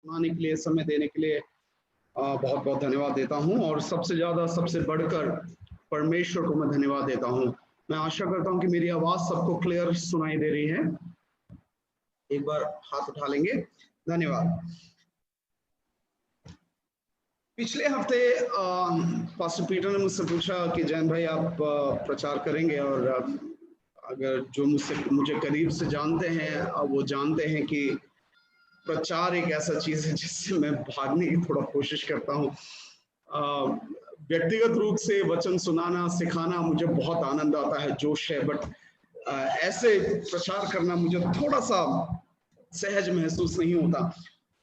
सुनाने के लिए, समय देने के लिए बहुत बहुत धन्यवाद देता हूं। और सबसे ज्यादा, सबसे बढ़कर परमेश्वर को मैं धन्यवाद देता हूं। मैं आशा करता हूं कि मेरी आवाज सबको क्लियर सुनाई दे रही है। एक बार हाथ उठा लेंगे। धन्यवाद। पिछले हफ्ते पास्टर पीटर ने मुझसे पूछा कि जैन भाई आप प्रचार करेंगे, और अगर जो मुझे करीब से जानते हैं वो जानते हैं कि प्रचार एक ऐसा चीज है जिससे मैं भागने की थोड़ा कोशिश करता हूँ। व्यक्तिगत रूप से वचन सुनाना, सिखाना मुझे बहुत आनंद आता है, जोश है, बट ऐसे प्रचार करना मुझे थोड़ा सा सहज महसूस नहीं होता।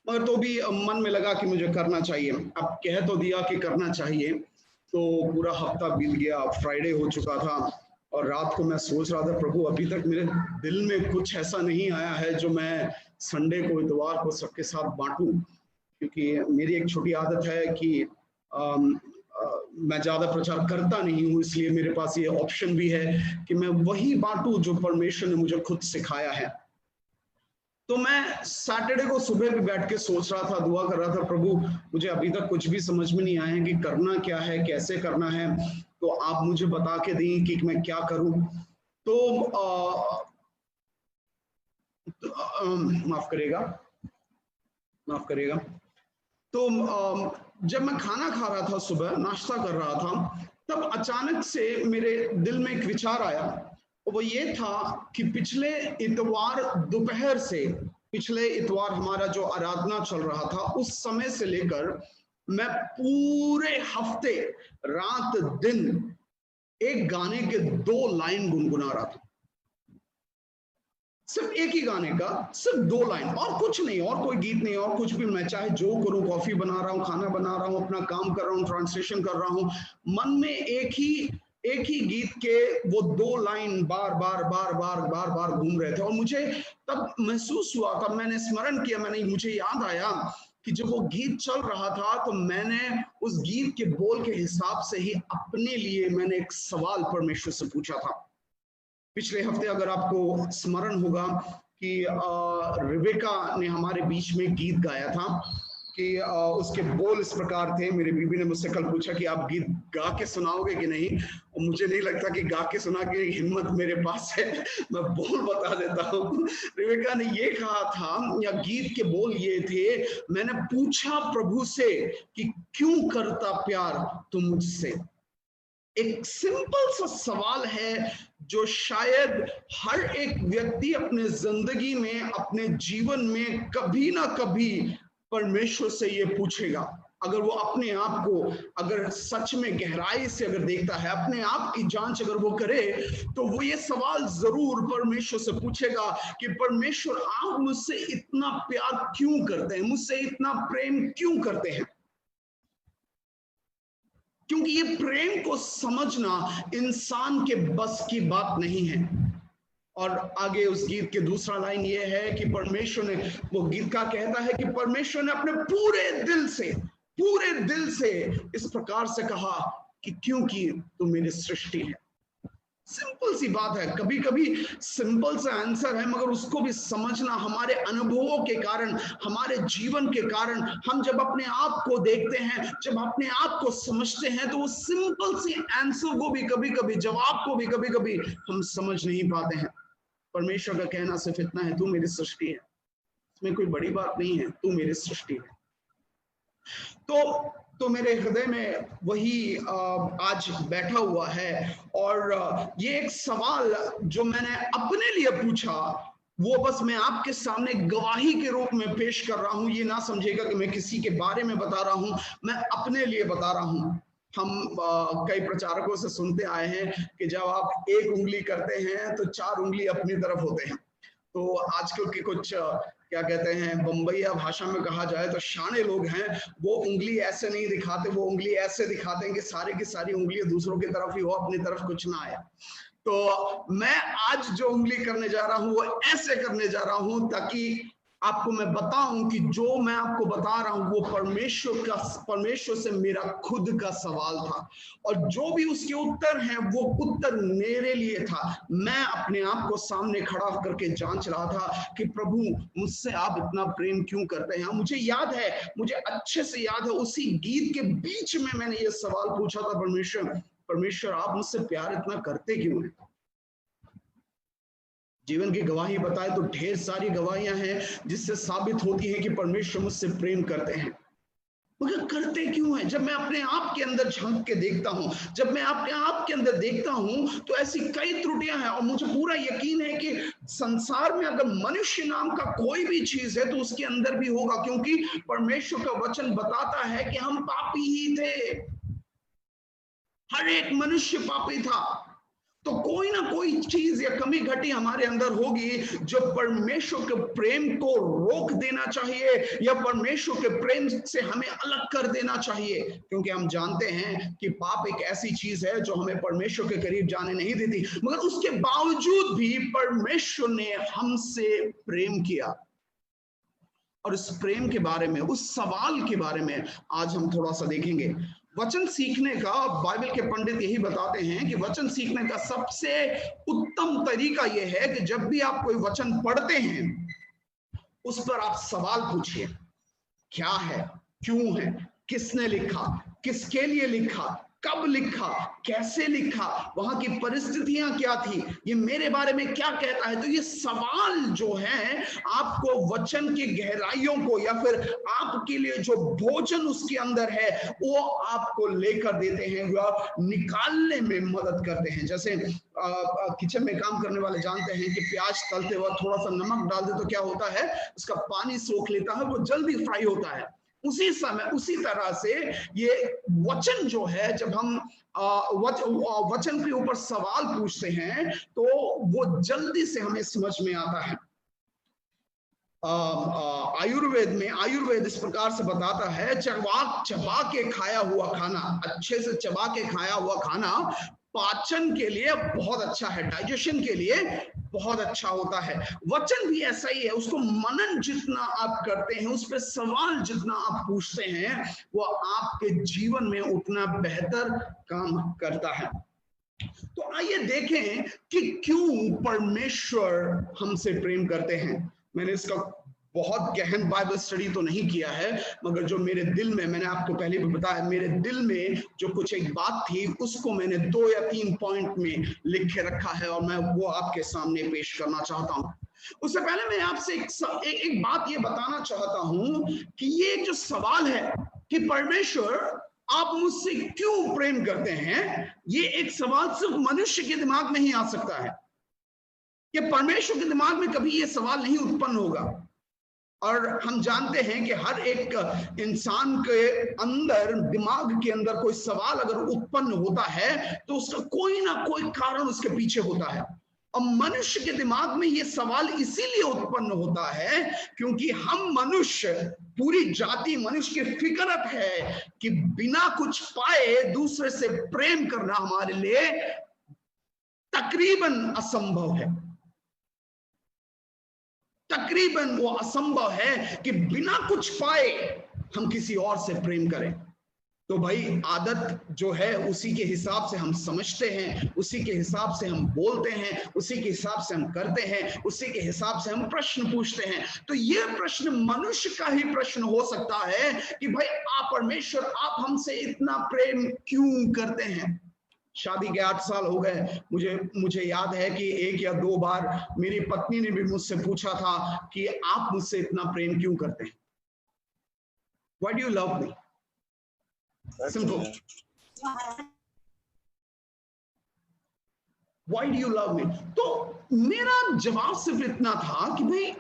मगर तो भी मन में लगा कि मुझे करना चाहिए। अब कह तो दिया कि करना चाहिए, तो पूरा हफ्ता बीत गया, फ्राइडे हो चुका था, और रात को मैं सोच रहा था प्रभु अभी तक मेरे दिल में कुछ ऐसा नहीं आया है जो मैं संडे को, इतवार को सबके साथ बांटूं। क्योंकि मेरी एक छोटी आदत है कि मैं ज्यादा प्रचार करता नहीं हूँ, इसलिए मेरे पास ये ऑप्शन भी है कि मैं वही बांटूं जो परमेश्वर ने मुझे खुद सिखाया है। तो मैं सैटरडे को सुबह भी बैठ के सोच रहा था, दुआ कर रहा था, प्रभु मुझे अभी तक कुछ भी समझ में नहीं आया है कि करना क्या है, कैसे करना है, तो आप मुझे बता के दें कि मैं क्या करूं। तो माफ करिएगा। तो जब मैं खाना खा रहा था, सुबह नाश्ता कर रहा था, तब अचानक से मेरे दिल में एक विचार आया। वो ये था कि पिछले इतवार दोपहर से, पिछले इतवार हमारा जो आराधना चल रहा था, उस समय से लेकर मैं पूरे हफ्ते रात दिन एक गाने के 2 लाइन गुनगुना रहा था। सिर्फ एक ही गाने का, सिर्फ 2 लाइन, और कुछ नहीं, और कोई गीत नहीं, और कुछ भी। मैं चाहे जो करूं, कॉफी बना रहा हूं, खाना बना रहा हूं, अपना काम कर रहा हूं, ट्रांसलेशन कर रहा हूं, मन में एक ही गीत के वो 2 लाइन बार बार घूम रहे थे। और मुझे तब महसूस हुआ, तब मैंने स्मरण किया, मुझे याद आया कि जब वो गीत चल रहा था तो मैंने उस गीत के बोल के हिसाब से ही अपने लिए मैंने एक सवाल परमेश्वर से पूछा था। पिछले हफ्ते अगर आपको स्मरण होगा कि रिबेका ने हमारे बीच में गीत गाया था कि उसके बोल इस प्रकार थे। मेरी बीबी ने मुझसे कल पूछा कि आप गीत गा के सुनाओगे कि नहीं, और मुझे नहीं लगता कि गा के सुना के हिम्मत मेरे पास है। मैं बोल बता देता हूँ। रिबेका ने ये कहा था, या गीत के बोल ये थे, मैंने पूछा प्रभु से कि क्यों करता प्यार तुम मुझसे। एक सिंपल सा सवाल है जो शायद हर एक व्यक्ति अपने जिंदगी में, अपने जीवन में कभी ना कभी परमेश्वर से ये पूछेगा। अगर वो अपने आप को, अगर सच में गहराई से अगर देखता है, अपने आप की जांच अगर वो करे, तो वो ये सवाल जरूर परमेश्वर से पूछेगा कि परमेश्वर आप मुझसे इतना प्यार क्यों करते हैं, मुझसे इतना प्रेम क्यों करते हैं। क्योंकि ये प्रेम को समझना इंसान के बस की बात नहीं है। और आगे उस गीत के दूसरा लाइन ये है कि परमेश्वर ने, वो गीतकार कहता है कि परमेश्वर ने अपने पूरे दिल से इस प्रकार से कहा कि क्योंकि तू मेरी सृष्टि है। सिंपल सी बात है, कभी कभी सिंपल सा आंसर है, मगर उसको भी समझना, हमारे अनुभवों के कारण, हमारे जीवन के कारण, हम जब अपने आप को देखते हैं, जब अपने आप को समझते हैं, तो वो सिंपल सी आंसर को भी कभी कभी, जवाब को भी कभी कभी हम समझ नहीं पाते हैं। परमेश्वर का कहना सिर्फ इतना है, तू मेरी सृष्टि है, इसमें कोई बड़ी बात नहीं है, तू मेरी सृष्टि है। तो मेरे हृदय में वही आज बैठा हुआ है। और ये एक सवाल जो मैंने अपने लिए पूछा, वो बस मैं आपके सामने गवाही के रूप में पेश कर रहा हूं। ये ना समझिएगा कि मैं किसी के बारे में बता रहा हूं, मैं अपने लिए बता रहा हूं। हम कई प्रचारकों से सुनते आए हैं कि जब आप एक उंगली करते हैं तो 4 उंगली अपनी तरफ होते हैं। तो आजकल के कुछ क्या कहते हैं, बम्बईया भाषा में कहा जाए तो शाणे लोग हैं, वो उंगली ऐसे नहीं दिखाते, वो उंगली ऐसे दिखाते हैं कि सारी की सारी उंगलियां दूसरों की तरफ ही हो, अपनी तरफ कुछ ना आए। तो मैं आज जो उंगली करने जा रहा हूं वो ऐसे करने जा रहा हूं ताकि आपको मैं बताऊं कि जो मैं आपको बता रहा हूं वो परमेश्वर से मेरा खुद का सवाल था, और जो भी उसके उत्तर हैं वो उत्तर मेरे लिए था। मैं अपने आप को सामने खड़ा करके जांच रहा था कि प्रभु मुझसे आप इतना प्रेम क्यों करते हैं। मुझे याद है, मुझे अच्छे से याद है, उसी गीत के बीच में मैंने ये सवाल पूछा था, परमेश्वर आप मुझसे प्यार इतना करते क्यों हैं। जीवन की गवाही बताए तो ढेर सारी गवाहियां हैं जिससे साबित होती है कि परमेश्वर मुझसे प्रेम करते हैं, मगर करते क्यों हैं। जब मैं अपने आप के अंदर झांक के देखता हूं, जब मैं अपने आप के अंदर देखता हूं तो ऐसी कई त्रुटियां हैं, और मुझे पूरा यकीन है कि संसार में अगर मनुष्य नाम का कोई भी चीज है तो उसके अंदर भी होगा, क्योंकि परमेश्वर का वचन बताता है कि हम पापी ही थे, हर एक मनुष्य पापी था। तो कोई ना कोई चीज या कमी घटी हमारे अंदर होगी जो परमेश्वर के प्रेम को रोक देना चाहिए, या परमेश्वर के प्रेम से हमें अलग कर देना चाहिए, क्योंकि हम जानते हैं कि पाप एक ऐसी चीज है जो हमें परमेश्वर के करीब जाने नहीं देती, मगर उसके बावजूद भी परमेश्वर ने हमसे प्रेम किया। और इस प्रेम के बारे में, उस सवाल के बारे में आज हम थोड़ा सा देखेंगे। वचन सीखने का बाइबल के पंडित यही बताते हैं कि वचन सीखने का सबसे उत्तम तरीका यह है कि जब भी आप कोई वचन पढ़ते हैं उस पर आप सवाल पूछिए, क्या है, क्यों है, किसने लिखा, किसके लिए लिखा, कब लिखा, कैसे लिखा, वहां की परिस्थितियां क्या थी, ये मेरे बारे में क्या कहता है। तो ये सवाल जो है आपको वचन की गहराइयों को, या फिर आपके लिए जो भोजन उसके अंदर है वो आपको लेकर देते हैं, वो निकालने में मदद करते हैं। जैसे किचन में काम करने वाले जानते हैं कि प्याज तलते वक्त थोड़ा सा नमक डाल दे तो क्या होता है, उसका पानी सोख लेता है, वो जल्दी फ्राई होता है। उसी समय, उसी तरह से ये वचन जो है, जब हम वचन के ऊपर सवाल पूछते हैं तो वो जल्दी से हमें समझ में आता है। आयुर्वेद इस प्रकार से बताता है, चबा के खाया हुआ खाना, अच्छे से चबा के खाया हुआ खाना पाचन के लिए बहुत अच्छा है, डाइजेशन के लिए बहुत अच्छा होता है। वचन भी ऐसा ही है, उसको मनन जितना आप करते हैं, उस पर सवाल जितना आप पूछते हैं, वो आपके जीवन में उतना बेहतर काम करता है। तो आइए देखें कि क्यों परमेश्वर हमसे प्रेम करते हैं। मैंने इसका बहुत गहन बाइबल स्टडी तो नहीं किया है, मगर जो मेरे दिल में, मैंने आपको पहले भी बताया, मेरे दिल में जो कुछ एक बात थी उसको मैंने 2 या 3 पॉइंट में लिख के रखा है, और मैं वो आपके सामने पेश करना चाहता हूं। उससे पहले मैं आपसे एक बात ये बताना चाहता हूं कि ये जो सवाल है कि परमेश्वर आप मुझसे क्यों प्रेम करते हैं, ये एक सवाल सिर्फ मनुष्य के दिमाग में ही आ सकता है। कि परमेश्वर के दिमाग में कभी ये सवाल नहीं उत्पन्न होगा। और हम जानते हैं कि हर एक इंसान के अंदर, दिमाग के अंदर कोई सवाल अगर उत्पन्न होता है तो उसका कोई ना कोई कारण उसके पीछे होता है। और मनुष्य के दिमाग में ये सवाल इसीलिए उत्पन्न होता है क्योंकि हम मनुष्य, पूरी जाति मनुष्य की फितरत है कि बिना कुछ पाए दूसरे से प्रेम करना हमारे लिए तकरीबन असंभव है। तकरीबन वो असंभव है कि बिना कुछ पाए हम किसी और से प्रेम करें। तो भाई आदत जो है उसी के हिसाब से हम समझते हैं, उसी के हिसाब से हम बोलते हैं, उसी के हिसाब से हम करते हैं, उसी के हिसाब से हम प्रश्न पूछते हैं। तो ये प्रश्न मनुष्य का ही प्रश्न हो सकता है कि भाई आप परमेश्वर, आप हमसे इतना प्रेम क्यों करते हैं। शादी के 8 साल हो गए, मुझे याद है कि 1 या 2 बार मेरी पत्नी ने भी मुझसे पूछा था कि आप मुझसे इतना प्रेम क्यों करते हैं। Why do you love me? Simple. Why do you love me? तो मेरा जवाब सिर्फ इतना था कि भाई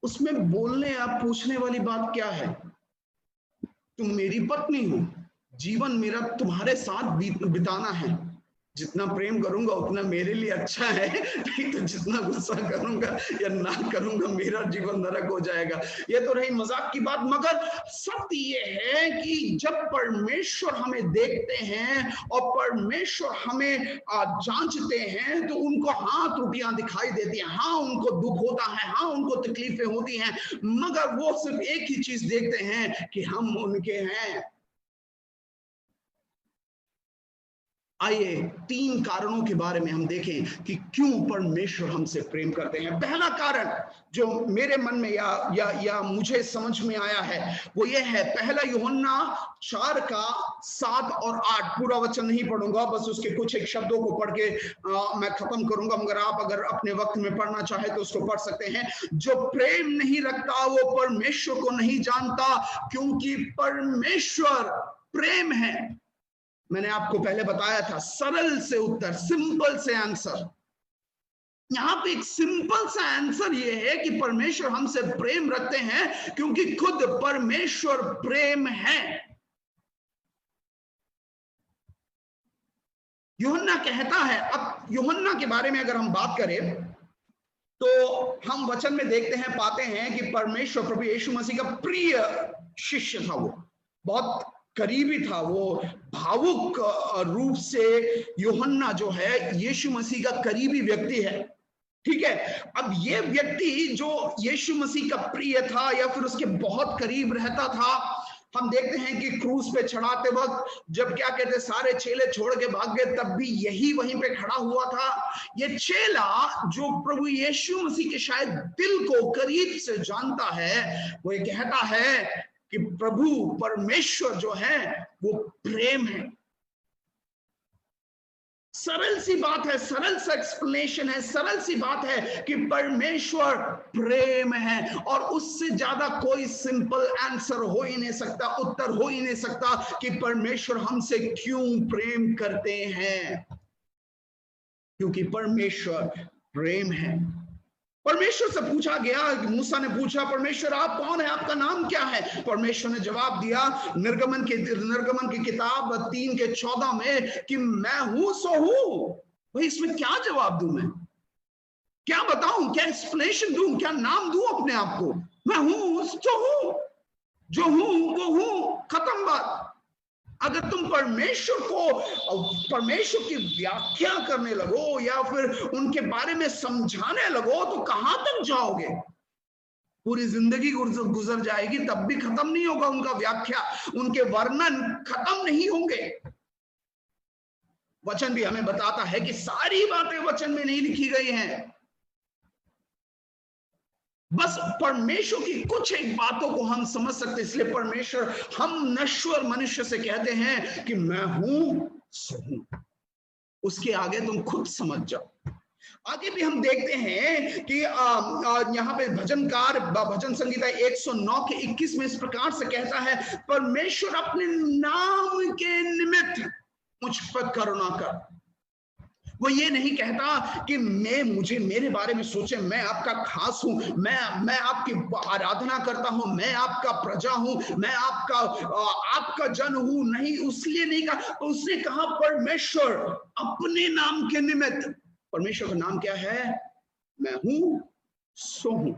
उसमें बोलने या पूछने वाली बात क्या है। तुम मेरी पत्नी हो, जीवन मेरा तुम्हारे साथ बिताना है। जितना प्रेम करूंगा उतना मेरे लिए अच्छा है, नहीं तो जितना गुस्सा करूंगा या ना करूंगा मेरा जीवन नरक हो जाएगा। ये तो रही मजाक की बात, मगर सत्य ये है कि जब परमेश्वर हमें देखते हैं और परमेश्वर हमें जांचते हैं तो उनको हाँ त्रुटियां दिखाई देती हैं, हाँ उनको दुख होता है, हाँ उनको तकलीफें होती हैं, मगर वो सिर्फ एक ही चीज देखते हैं कि हम उनके हैं। आइए 3 कारणों के बारे में हम देखें कि क्यों परमेश्वर हमसे प्रेम करते हैं। पहला कारण जो मेरे मन में या मुझे समझ में आया है वो ये है, पहला यूहन्ना 4 का 7 और 8। पूरा वचन नहीं पढ़ूंगा, बस उसके कुछ एक शब्दों को पढ़ के मैं खत्म करूंगा, मगर आप अगर अपने वक्त में पढ़ना चाहे तो उसको पढ़ सकते हैं। जो प्रेम नहीं रखता वो परमेश्वर को नहीं जानता, क्योंकि परमेश्वर प्रेम है। मैंने आपको पहले बताया था, सरल से उत्तर, सिंपल से आंसर। यहां पे एक सिंपल सा आंसर ये है कि परमेश्वर हमसे प्रेम रखते हैं क्योंकि खुद परमेश्वर प्रेम है। यूहन्ना कहता है, अब यूहन्ना के बारे में अगर हम बात करें तो हम वचन में देखते हैं, पाते हैं कि परमेश्वर प्रभु यीशु मसीह का प्रिय शिष्य था। वो बहुत करीबी था, वो भावुक रूप से यूहन्ना जो है यीशु मसीह का करीबी व्यक्ति है। ठीक है, अब ये व्यक्ति जो यीशु मसीह का प्रिय था या फिर उसके बहुत करीब रहता था, हम देखते हैं कि क्रूस पे चढ़ाते वक्त जब क्या कहते सारे चेले छोड़ के भाग गए, तब भी यही वहीं पे खड़ा हुआ था। ये चेला जो प्रभु यीशु मसीह के शायद दिल को करीब से जानता है, वो ये कहता है कि प्रभु परमेश्वर जो है वो प्रेम है। सरल सी बात है, सरल सा एक्सप्लेनेशन है, सरल सी बात है कि परमेश्वर प्रेम है, और उससे ज्यादा कोई सिंपल आंसर हो ही नहीं सकता, उत्तर हो ही नहीं सकता कि परमेश्वर हमसे क्यों प्रेम करते हैं। क्योंकि परमेश्वर प्रेम है। परमेश्वर से पूछा गया, मूसा ने पूछा, परमेश्वर आप कौन है, आपका नाम क्या है? परमेश्वर ने जवाब दिया निर्गमन की किताब 3:14 में कि मैं हूं सो हूं। भाई इसमें क्या जवाब दूं, मैं क्या बताऊं, क्या एक्सप्लेनेशन दूं, क्या नाम दूं अपने आप को? मैं हूं सो हूं, जो हूं वो हूं, खत्म बात। अगर तुम परमेश्वर की व्याख्या करने लगो या फिर उनके बारे में समझाने लगो तो कहां तक जाओगे? पूरी जिंदगी गुजर जाएगी तब भी खत्म नहीं होगा उनका व्याख्या, उनके वर्णन खत्म नहीं होंगे। वचन भी हमें बताता है कि सारी बातें वचन में नहीं लिखी गई हैं, बस परमेश्वर की कुछ एक बातों को हम समझ सकते। इसलिए परमेश्वर हम नश्वर मनुष्य से कहते हैं कि मैं हूं सो हूं, उसके आगे तुम खुद समझ जाओ। आगे भी हम देखते हैं कि यहाँ पे भजनकार भजन संगीता 109 के 21 में इस प्रकार से कहता है, परमेश्वर अपने नाम के निमित्त मुझ पर करुणा कर। वो ये नहीं कहता कि मेरे बारे में सोचे, मैं आपका खास हूं, मैं आपकी आराधना करता हूं, मैं आपका प्रजा हूं, मैं आपका जन हूं। नहीं, उसलिए नहीं कहा। तो उसने कहा परमेश्वर अपने नाम के निमित्त। परमेश्वर का नाम क्या है? मैं हूं सो हूं।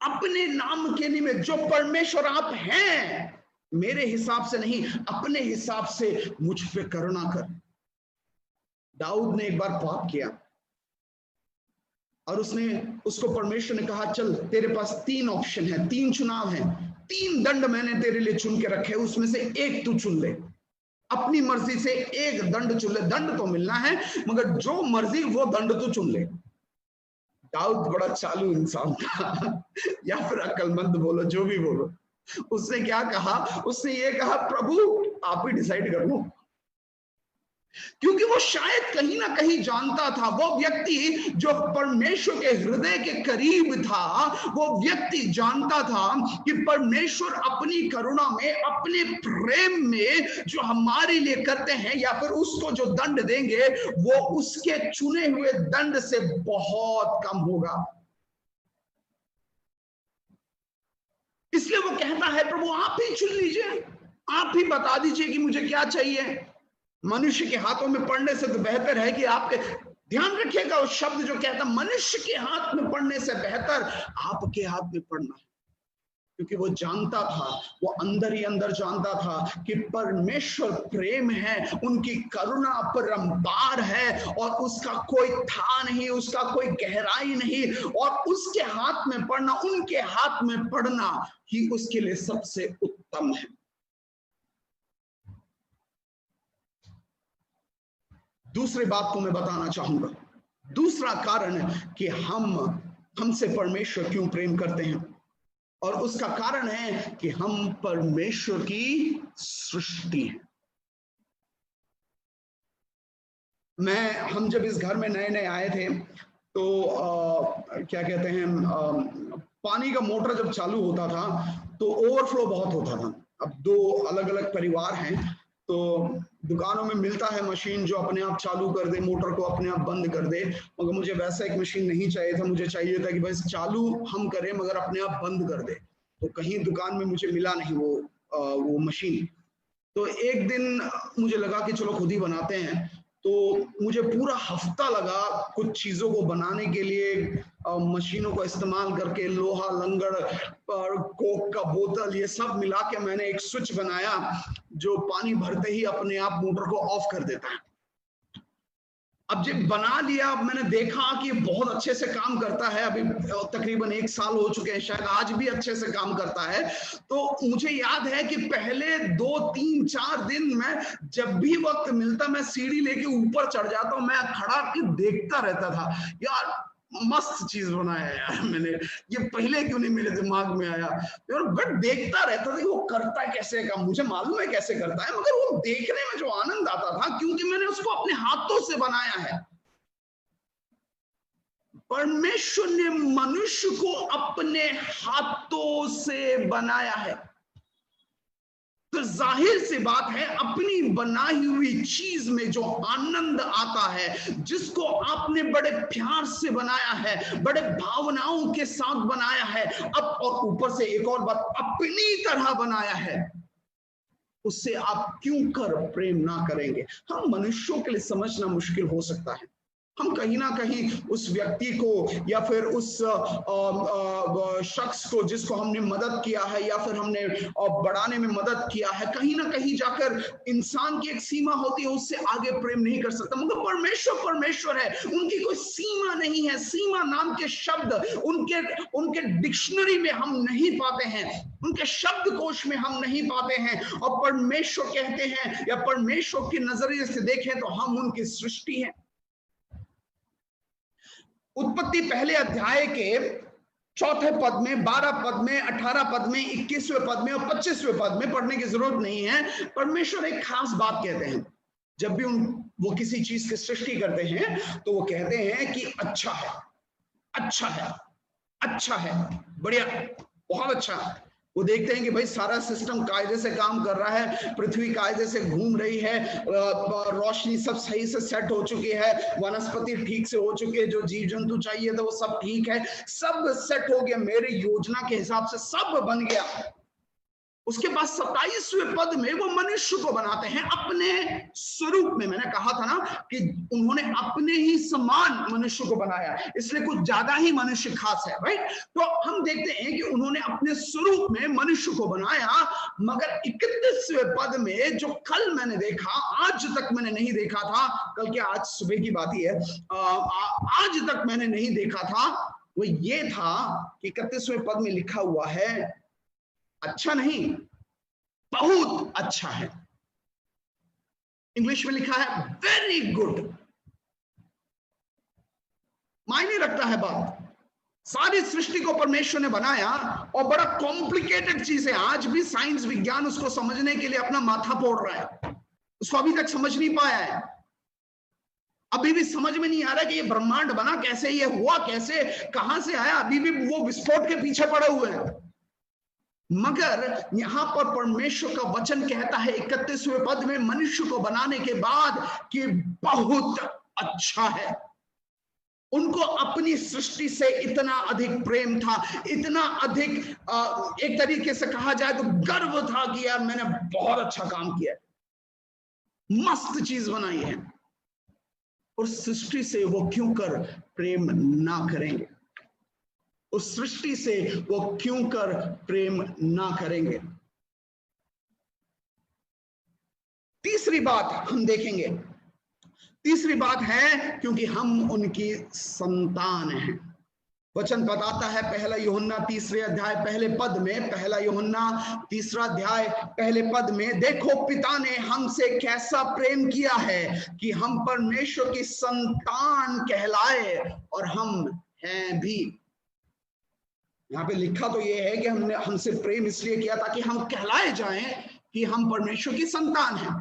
अपने नाम के निमित्त, जो परमेश्वर आप हैं, मेरे हिसाब से नहीं, अपने हिसाब से मुझ पे करुणा कर। दाऊद ने एक बार पाप किया और उसको परमेश्वर ने कहा, चल तेरे पास 3 ऑप्शन है, 3 चुनाव है, 3 दंड मैंने तेरे लिए चुन के रखे, उसमें से एक तू चुन ले। अपनी मर्जी से एक दंड चुन ले, दंड तो मिलना है मगर जो मर्जी वो दंड तू चुन ले। दाऊद बड़ा चालू इंसान था या फिर अक्लमंद बोलो, जो भी बोलो। उसने क्या कहा? उसने ये कहा, प्रभु आप ही डिसाइड कर लो। क्योंकि वो शायद कहीं ना कहीं जानता था, वो व्यक्ति जो परमेश्वर के हृदय के करीब था, वो व्यक्ति जानता था कि परमेश्वर अपनी करुणा में, अपने प्रेम में जो हमारे लिए करते हैं या फिर उसको जो दंड देंगे, वो उसके चुने हुए दंड से बहुत कम होगा। इसलिए वो कहता है, प्रभु आप ही चुन लीजिए, आप ही बता दीजिए कि मुझे क्या चाहिए। मनुष्य के हाथों में पड़ने से तो बेहतर है कि आपके, ध्यान रखिएगा उस शब्द जो कहता मनुष्य के हाथ में पड़ने से बेहतर आपके हाथ में पड़ना है। क्योंकि वो जानता था, वो अंदर ही अंदर जानता था कि परमेश्वर प्रेम है, उनकी करुणा परंपार है और उसका कोई था नहीं, उसका कोई गहराई नहीं, और उसके हाथ में पड़ना, उनके हाथ में पड़ना ही उसके लिए सबसे उत्तम है। दूसरी बात को मैं बताना चाहूंगा, दूसरा कारण है कि हमसे परमेश्वर क्यों प्रेम करते हैं, और उसका कारण है कि हम परमेश्वर की सृष्टि हैं। हम जब इस घर में नए नए आए थे तो क्या कहते हैं, पानी का मोटर जब चालू होता था तो ओवरफ्लो बहुत होता था। अब दो अलग अलग परिवार हैं, तो दुकानों में मिलता है मशीन जो अपने आप चालू कर दे, मोटर को अपने आप बंद कर दे, मगर मुझे वैसा एक मशीन नहीं चाहिए था। मुझे चाहिए था कि बस चालू हम करें मगर अपने आप बंद कर दे। तो कहीं दुकान में मुझे मिला नहीं वो मशीन। तो एक दिन मुझे लगा कि चलो खुद ही बनाते हैं। तो मुझे पूरा हफ्ता लगा कुछ चीजों को बनाने के लिए, मशीनों को इस्तेमाल करके, लोहा, लंगड़ और कोक का बोतल, ये सब मिला के मैंने एक स्विच बनाया जो पानी भरते ही अपने आप मोटर को ऑफ कर देता है। अब जब बना लिया, अब मैंने देखा कि बहुत अच्छे से काम करता है। अभी तकरीबन 1 साल हो चुके हैं, शायद आज भी अच्छे से काम करता है। तो मुझे याद है कि पहले 2, 3, 4 दिन मैं जब भी वक्त मिलता मैं सीढ़ी लेके ऊपर चढ़ जाता हूँ, मैं खड़ा के देखता रहता था, यार मस्त चीज बनाया है यार मैंने, ये पहले क्यों नहीं मेरे दिमाग में आया। और बट देखता रहता था कि वो करता कैसे काम, मुझे मालूम है कैसे करता है, मगर वो देखने में जो आनंद आता था क्योंकि मैंने उसको अपने हाथों से बनाया है। परमेश्वर ने मनुष्य को अपने हाथों से बनाया है, तो जाहिर सी बात है अपनी बनाई हुई चीज में जो आनंद आता है, जिसको आपने बड़े प्यार से बनाया है, बड़े भावनाओं के साथ बनाया है, अब और ऊपर से एक और बात, अपनी तरह बनाया है, उससे आप क्यों कर प्रेम ना करेंगे। हम मनुष्यों के लिए समझना मुश्किल हो सकता है, हम कहीं ना कहीं उस व्यक्ति को या फिर उस शख्स को जिसको हमने मदद किया है या फिर हमने बढ़ाने में मदद किया है, कहीं ना कहीं जाकर इंसान की एक सीमा होती है, उससे आगे प्रेम नहीं कर सकता। मतलब परमेश्वर है, उनकी कोई सीमा नहीं है। सीमा नाम के शब्द उनके डिक्शनरी में हम नहीं पाते हैं, उनके शब्दकोश में हम नहीं पाते हैं। और परमेश्वर कहते हैं या परमेश्वर के नजरिए से देखें तो हम उनकी सृष्टि हैं। उत्पत्ति पहले अध्याय के 4 पद में, 12 पद में, 18 पद में, 21वें पद में और 25वें पद में, पढ़ने की जरूरत नहीं है, परमेश्वर एक खास बात कहते हैं। जब भी वो किसी चीज की सृष्टि करते हैं तो वो कहते हैं कि अच्छा है, अच्छा है, अच्छा है, बढ़िया, बहुत अच्छा। वो देखते हैं कि भाई सारा सिस्टम कायदे से काम कर रहा है, पृथ्वी कायदे से घूम रही है, रोशनी सब सही से सेट हो चुकी है, वनस्पति ठीक से हो चुकी है, जो जीव जंतु चाहिए था वो सब ठीक है, सब सेट हो गया, मेरी योजना के हिसाब से सब बन गया। उसके बाद 27वें पद में वो मनुष्य को बनाते हैं अपने स्वरूप में। मैंने कहा था ना कि उन्होंने अपने ही समान मनुष्य को बनाया, इसलिए कुछ ज्यादा ही मनुष्य खास है, राइट। तो हम देखते हैं कि उन्होंने अपने स्वरूप में मनुष्य को बनाया, मगर 31वें पद में जो कल मैंने देखा, आज तक मैंने नहीं देखा था, कल क्या आज सुबह की बात ही है, आज तक मैंने नहीं देखा था, वो ये था कि 31वें पद में लिखा हुआ है अच्छा नहीं, बहुत अच्छा है। इंग्लिश में लिखा है वेरी गुड। मायने रखता है बात। सारी सृष्टि को परमेश्वर ने बनाया और बड़ा कॉम्प्लिकेटेड चीज है, आज भी साइंस विज्ञान उसको समझने के लिए अपना माथा फोड़ रहा है, उसको अभी तक समझ नहीं पाया है। अभी भी समझ में नहीं आ रहा कि ये ब्रह्मांड बना कैसे, ये हुआ कैसे, कहां से आया, अभी भी वो विस्फोट के पीछे पड़े हुए हैं। मगर यहां पर परमेश्वर का वचन कहता है 31वें पद में मनुष्य को बनाने के बाद कि बहुत अच्छा है। उनको अपनी सृष्टि से इतना अधिक प्रेम था, इतना अधिक एक तरीके से कहा जाए तो गर्व था कि यार मैंने बहुत अच्छा काम किया। मस्त चीज बनाई है, और सृष्टि से वो क्यों कर प्रेम ना करेंगे? उस सृष्टि से वो क्यों कर प्रेम ना करेंगे? तीसरी बात हम देखेंगे, तीसरी बात है क्योंकि हम उनकी संतान हैं। वचन बताता है पहला यूहन्ना तीसरे अध्याय पहले पद में, पहला यूहन्ना तीसरा अध्याय पहले पद में, देखो पिता ने हमसे कैसा प्रेम किया है कि हम परमेश्वर की संतान कहलाए, और हम हैं भी। यहाँ पे लिखा तो ये है कि हमने हमसे प्रेम इसलिए किया ताकि हम कहलाए जाएं कि हम परमेश्वर की संतान हैं।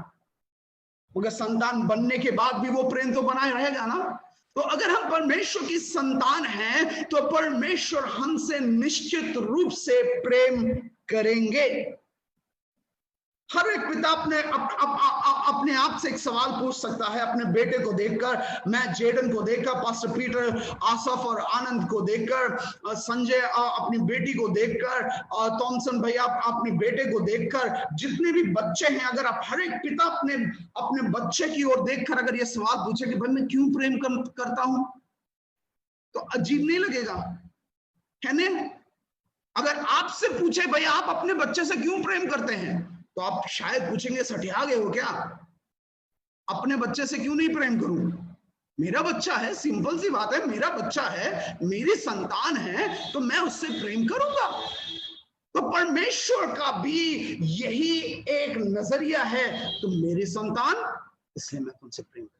मगर संतान बनने के बाद भी वो प्रेम तो बनाए रहेगा ना। तो अगर हम परमेश्वर की संतान हैं तो परमेश्वर हमसे निश्चित रूप से प्रेम करेंगे। हर एक पिता अपने आप से एक सवाल पूछ सकता है, अपने बेटे को देखकर, मैं जेडन को देखकर, पास्टर पीटर, आसफ और आनंद को देखकर, संजय अपनी बेटी को देखकर, थॉमसन भैया अपने बेटे को देखकर, जितने भी बच्चे हैं, अगर आप हर एक पिता अपने बच्चे की ओर देखकर अगर ये सवाल पूछे कि भाई मैं क्यों प्रेम करता हूं, तो अजीब नहीं लगेगा, है ना? अगर आपसे पूछे भाई आप अपने बच्चे से क्यों प्रेम करते हैं, तो आप शायद पूछेंगे सठिया गए हो क्या, अपने बच्चे से क्यों नहीं प्रेम करूं? मेरा बच्चा है, सिंपल सी बात है, मेरा बच्चा है, मेरी संतान है, तो मैं उससे प्रेम करूंगा। तो परमेश्वर का भी यही एक नजरिया है, तुम मेरी संतान, इसलिए मैं तुमसे प्रेम करूंगा।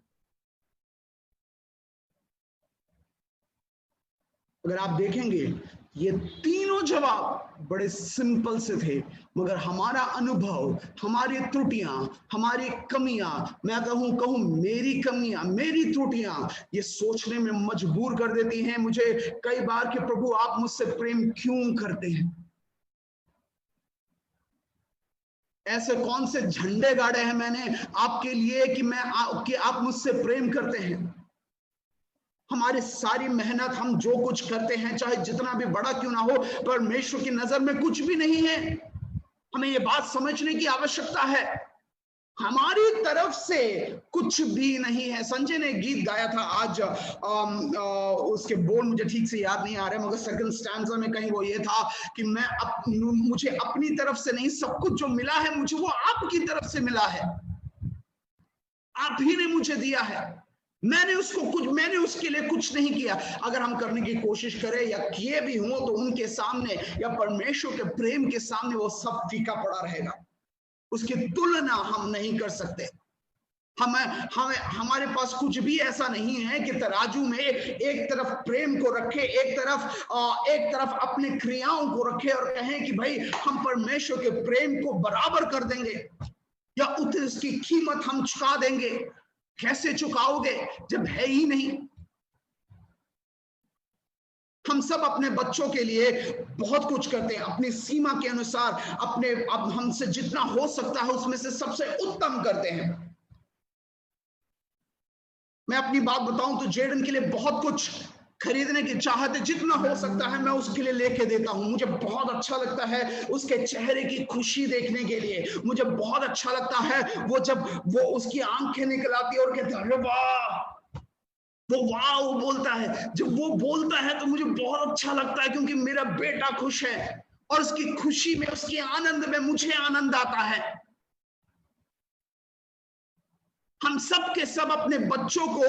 अगर आप देखेंगे ये तीनों जवाब बड़े सिंपल से थे, मगर हमारा अनुभव, हमारी त्रुटियां, हमारी कमियां, मैं कहूं मेरी कमियां, मेरी त्रुटियां, ये सोचने में मजबूर कर देती हैं मुझे कई बार कि प्रभु आप मुझसे प्रेम क्यों करते हैं? ऐसे कौन से झंडे गाड़े हैं मैंने आपके लिए कि आप मुझसे प्रेम करते हैं? हमारी सारी मेहनत, हम जो कुछ करते हैं, चाहे जितना भी बड़ा क्यों ना हो, परमेश्वर की नजर में कुछ भी नहीं है। हमें ये बात समझने की आवश्यकता है, हमारी तरफ से कुछ भी नहीं है। संजय ने गीत गाया था आज, उसके बोल मुझे ठीक से याद नहीं आ रहे, मगर सेकंड स्टैंजा में कहीं वो ये था कि मुझे अपनी तरफ से नहीं, सब कुछ जो मिला है मुझे वो आपकी तरफ से मिला है, आप ही ने मुझे दिया है, मैंने उसके लिए कुछ नहीं किया। अगर हम करने की कोशिश करें या किए भी हों तो उनके सामने या परमेश्वर के प्रेम के सामने वो सब फीका पड़ा रहेगा, उसकी तुलना हम नहीं कर सकते। हमारे पास कुछ भी ऐसा नहीं है कि तराजू में एक तरफ प्रेम को रखे, एक तरफ अपनी क्रियाओं को रखे और कहें कि भाई हम परमेश्वर के प्रेम को बराबर कर देंगे या उसकी कीमत हम चुका देंगे। कैसे चुकाओगे जब है ही नहीं? हम सब अपने बच्चों के लिए बहुत कुछ करते हैं, अपनी सीमा के अनुसार, अब हमसे जितना हो सकता है उसमें से सबसे उत्तम करते हैं। मैं अपनी बात बताऊं तो जेडन के लिए बहुत कुछ खरीदने की चाहत है, जितना हो सकता है मैं उसके लिए लेके देता हूं। मुझे बहुत अच्छा लगता है उसके चेहरे की खुशी देखने के लिए, मुझे बहुत अच्छा लगता है जब वो उसकी आंखें निकल आती है और कहते हैं अरे वाह, वो बोलता है। जब वो बोलता है तो मुझे बहुत अच्छा लगता है, क्योंकि मेरा बेटा खुश है और उसकी खुशी में, उसके आनंद में मुझे आनंद आता है। हम सब के सब अपने बच्चों को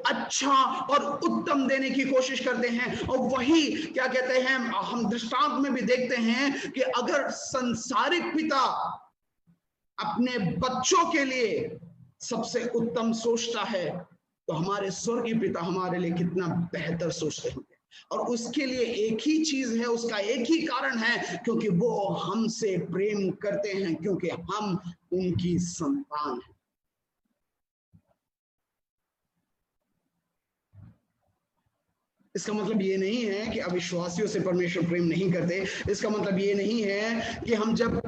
अच्छा और उत्तम देने की कोशिश करते हैं, और वही क्या कहते हैं, हम दृष्टांत में भी देखते हैं कि अगर संसारिक पिता अपने बच्चों के लिए सबसे उत्तम सोचता है तो हमारे स्वर्गीय पिता हमारे लिए कितना बेहतर सोचते होंगे। और उसके लिए एक ही चीज है, उसका एक ही कारण है, क्योंकि वो हमसे प्रेम करते हैं, क्योंकि हम उनकी संतान हैं। इसका मतलब ये नहीं है कि अविश्वासियों से परमेश्वर प्रेम नहीं करते। इसका मतलब ये नहीं है कि हम जब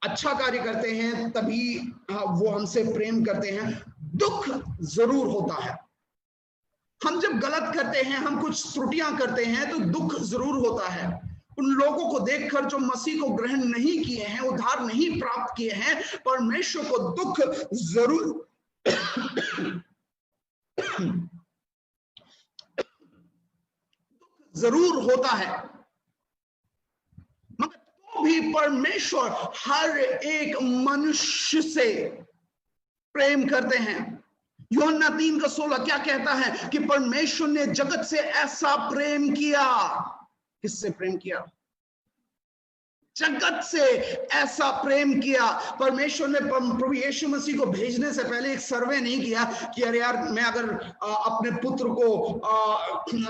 अच्छा कार्य करते हैं तभी वो हमसे प्रेम करते हैं। दुख जरूर होता है, हम जब गलत करते हैं, हम कुछ त्रुटियां करते हैं तो दुख जरूर होता है। उन लोगों को देखकर जो मसीह को ग्रहण नहीं किए हैं, उद्धार नहीं प्राप्त किए हैं, परमेश्वर को दुख जरूर जरूर होता है, मगर तो भी परमेश्वर हर एक मनुष्य से प्रेम करते हैं। यूहन्ना 3:16 क्या कहता है कि परमेश्वर ने जगत से ऐसा प्रेम किया। किससे प्रेम किया? जगत से ऐसा प्रेम किया। परमेश्वर ने प्रभु यीशु मसीह को भेजने से पहले एक सर्वे नहीं किया कि अरे यार मैं अगर अपने पुत्र को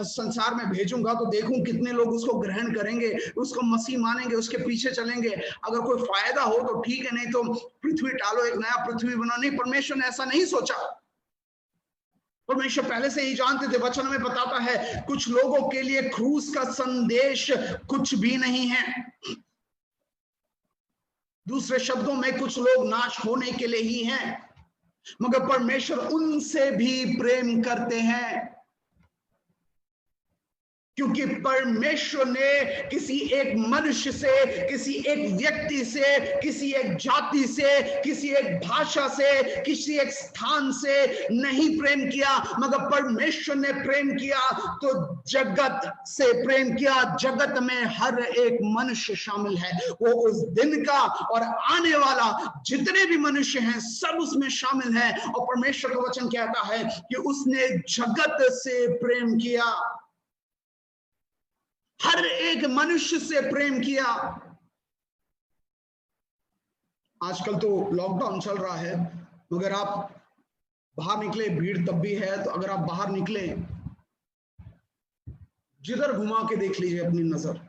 संसार में भेजूंगा तो देखूं कितने लोग उसको ग्रहण करेंगे, उसको मसीह मानेंगे, उसके पीछे चलेंगे, अगर कोई फायदा हो तो ठीक है, नहीं तो पृथ्वी टालो, एक नया पृथ्वी बना। नहीं, परमेश्वर ने ऐसा नहीं सोचा। परमेश्वर पहले से ही जानते थे। वचन में बताता है कुछ लोगों के लिए क्रूस का संदेश कुछ भी नहीं है। दूसरे शब्दों में कुछ लोग नाश होने के लिए ही हैं, मगर परमेश्वर उनसे भी प्रेम करते हैं, क्योंकि परमेश्वर ने किसी एक मनुष्य से, किसी एक व्यक्ति से, किसी एक जाति से, किसी एक भाषा से, किसी एक स्थान से नहीं प्रेम किया, मगर परमेश्वर ने प्रेम किया तो जगत से प्रेम किया। जगत में हर एक मनुष्य शामिल है। वो उस दिन का और आने वाला जितने भी मनुष्य हैं सब उसमें शामिल है। और परमेश्वर का वचन कहता है कि उसने जगत से प्रेम किया, हर एक मनुष्य से प्रेम किया। आजकल तो लॉकडाउन चल रहा है, मगर आप बाहर निकले, भीड़ तब भी है, तो अगर आप बाहर निकले, जिधर घुमा के देख लीजिए अपनी नजर,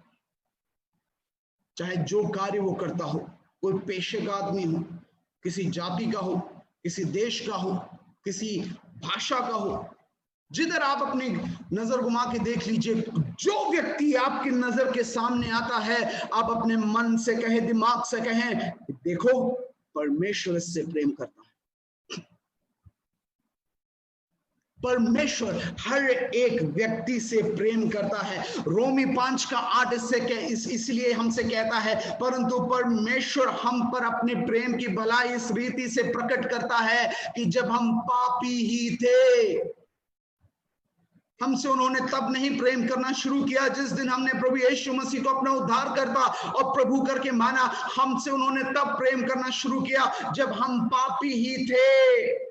चाहे जो कार्य वो करता हो, कोई पेशे का आदमी हो, किसी जाति का हो, किसी देश का हो, किसी भाषा का हो, जिधर आप अपनी नजर घुमा के देख लीजिए, जो व्यक्ति आपकी नजर के सामने आता है, आप अपने मन से कहें, दिमाग से कहें, देखो परमेश्वर इससे प्रेम करता है। परमेश्वर हर एक व्यक्ति से प्रेम करता है। रोमी 5:8 इसलिए हमसे कहता है, परंतु परमेश्वर हम पर अपने प्रेम की भलाई इस रीति से प्रकट करता है कि जब हम पापी ही थे, हमसे उन्होंने तब नहीं प्रेम करना शुरू किया जिस दिन हमने प्रभु यीशु मसीह को अपना उद्धारकर्ता और प्रभु करके माना। हमसे उन्होंने तब प्रेम करना शुरू किया जब हम पापी ही थे।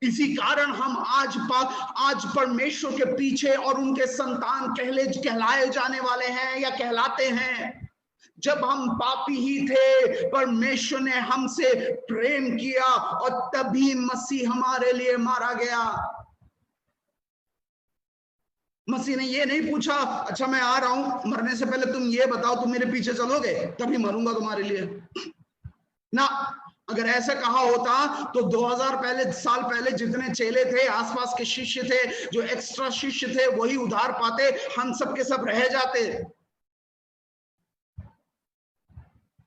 इसी कारण हम आज परमेश्वर के पीछे और उनके संतान कहलाए जाने वाले हैं या कहलाते हैं। जब हम पापी ही थे, परमेश्वर ने हमसे प्रेम किया और तभी मसीह हमारे लिए मारा गया। मसीह ने ये नहीं पूछा, अच्छा मैं आ रहा हूं, मरने से पहले तुम ये बताओ तुम मेरे पीछे चलोगे, तभी मरूंगा तुम्हारे लिए ना। अगर ऐसा कहा होता तो 2000 साल पहले जितने चेले थे, आसपास के शिष्य थे, जो एक्स्ट्रा शिष्य थे, वही उद्धार पाते, हम सब के सब रह जाते,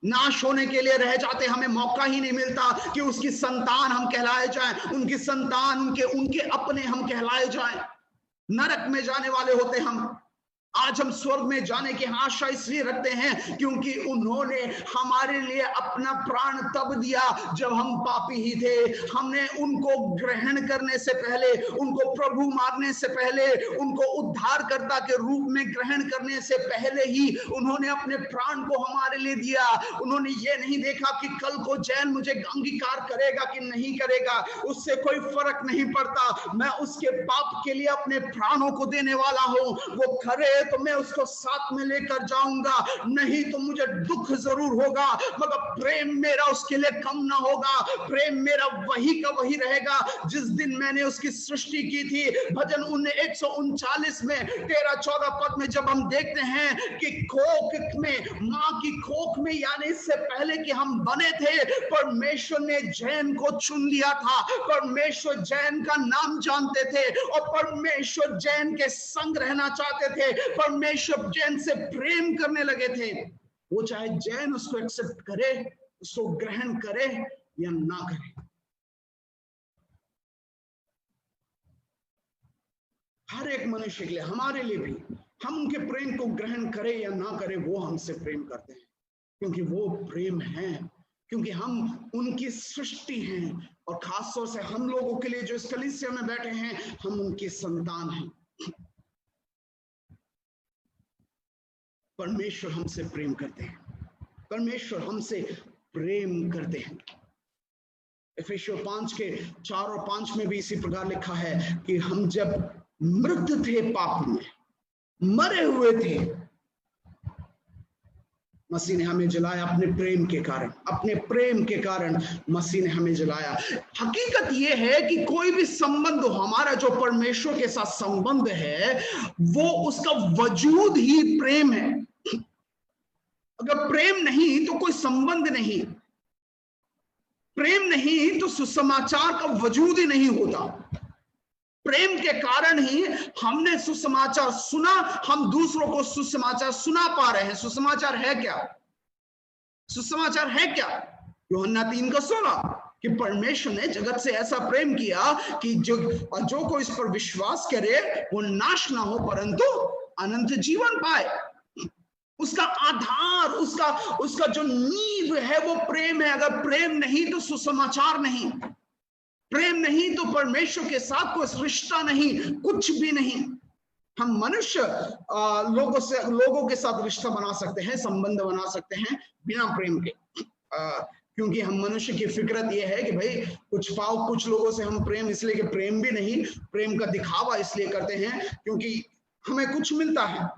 नाश होने के लिए रह जाते। हमें मौका ही नहीं मिलता कि उसकी संतान हम कहलाए जाएं, उनकी संतान, उनके अपने हम कहलाए जाएं। नरक में जाने वाले होते हम। आज हम स्वर्ग में जाने की आशा इसलिए रखते हैं क्योंकि उन्होंने हमारे लिए अपना प्राण तब दिया जब हम पापी ही थे। हमने उनको ग्रहण करने से पहले, उनको प्रभु मानने से पहले, उनको उद्धारकर्ता के रूप में ग्रहण करने से पहले ही उन्होंने अपने प्राण को हमारे लिए दिया। उन्होंने ये नहीं देखा कि कल को जैन मुझे अंगीकार करेगा कि नहीं करेगा, उससे कोई फर्क नहीं पड़ता, मैं उसके पाप के लिए अपने प्राणों को देने वाला हूं। वो करे तो मैं उसको साथ में लेकर जाऊंगा, नहीं तो मुझे दुख जरूर होगा, मगर प्रेम मेरा उसके लिए कम ना होगा। प्रेम मेरा वही का वही रहेगा जिस दिन मैंने उसकी सृष्टि की थी। भजन 139 में 13-14 पद में जब हम देखते हैं कि कोख में, मां की कोख में, यानी इससे पहले कि हम बने थे, परमेश्वर ने जैन को चुन लिया था। परमेश्वर जैन का नाम जानते थे और परमेश्वर जैन के संग रहना चाहते थे। परमेश्वर जैन से प्रेम करने लगे थे। वो चाहे जैन उसको एक्सेप्ट करे, उसको ग्रहण करे या ना करे, हर एक मनुष्य के लिए, हमारे लिए भी, हम उनके प्रेम को ग्रहण करें या ना करें, वो हमसे प्रेम करते हैं क्योंकि वो प्रेम है। क्योंकि हम उनकी सृष्टि हैं और खास तौर से हम लोगों के लिए जो इस कलीसिया में बैठे हैं, हम उनके संतान हैं। परमेश्वर हमसे प्रेम करते हैं, परमेश्वर हमसे प्रेम करते हैं। इफिसियों 5 के 4 और 5 में भी इसी प्रकार लिखा है कि हम जब मृत थे, पाप में मरे हुए थे, मसीह ने हमें जलाया अपने प्रेम के कारण। अपने प्रेम के कारण मसीह ने हमें जलाया। हकीकत यह है कि कोई भी संबंध हो, हमारा जो परमेश्वर के साथ संबंध है, वो उसका वजूद ही प्रेम है। अगर प्रेम नहीं तो कोई संबंध नहीं, प्रेम नहीं तो सुसमाचार का वजूद ही नहीं होता। प्रेम के कारण ही हमने सुसमाचार सुना, हम दूसरों को सुसमाचार सुना पा रहे हैं। सुसमाचार है क्या? सुसमाचार है क्या? यूहन्ना 3:16 कि परमेश्वर ने जगत से ऐसा प्रेम किया कि जो कोई इस पर विश्वास करे वो नाश ना हो परंतु अनंत जीवन पाए। उसका आधार, उसका जो नींव है वो प्रेम है। अगर प्रेम नहीं तो सुसमाचार नहीं, प्रेम नहीं तो परमेश्वर के साथ कोई रिश्ता नहीं, कुछ भी नहीं। हम मनुष्य लोगों के साथ रिश्ता बना सकते हैं, संबंध बना सकते हैं बिना प्रेम के, क्योंकि हम मनुष्य की फितरत ये है कि भाई कुछ लोगों से हम प्रेम इसलिए कि प्रेम भी नहीं, प्रेम का दिखावा इसलिए करते हैं क्योंकि हमें कुछ मिलता है।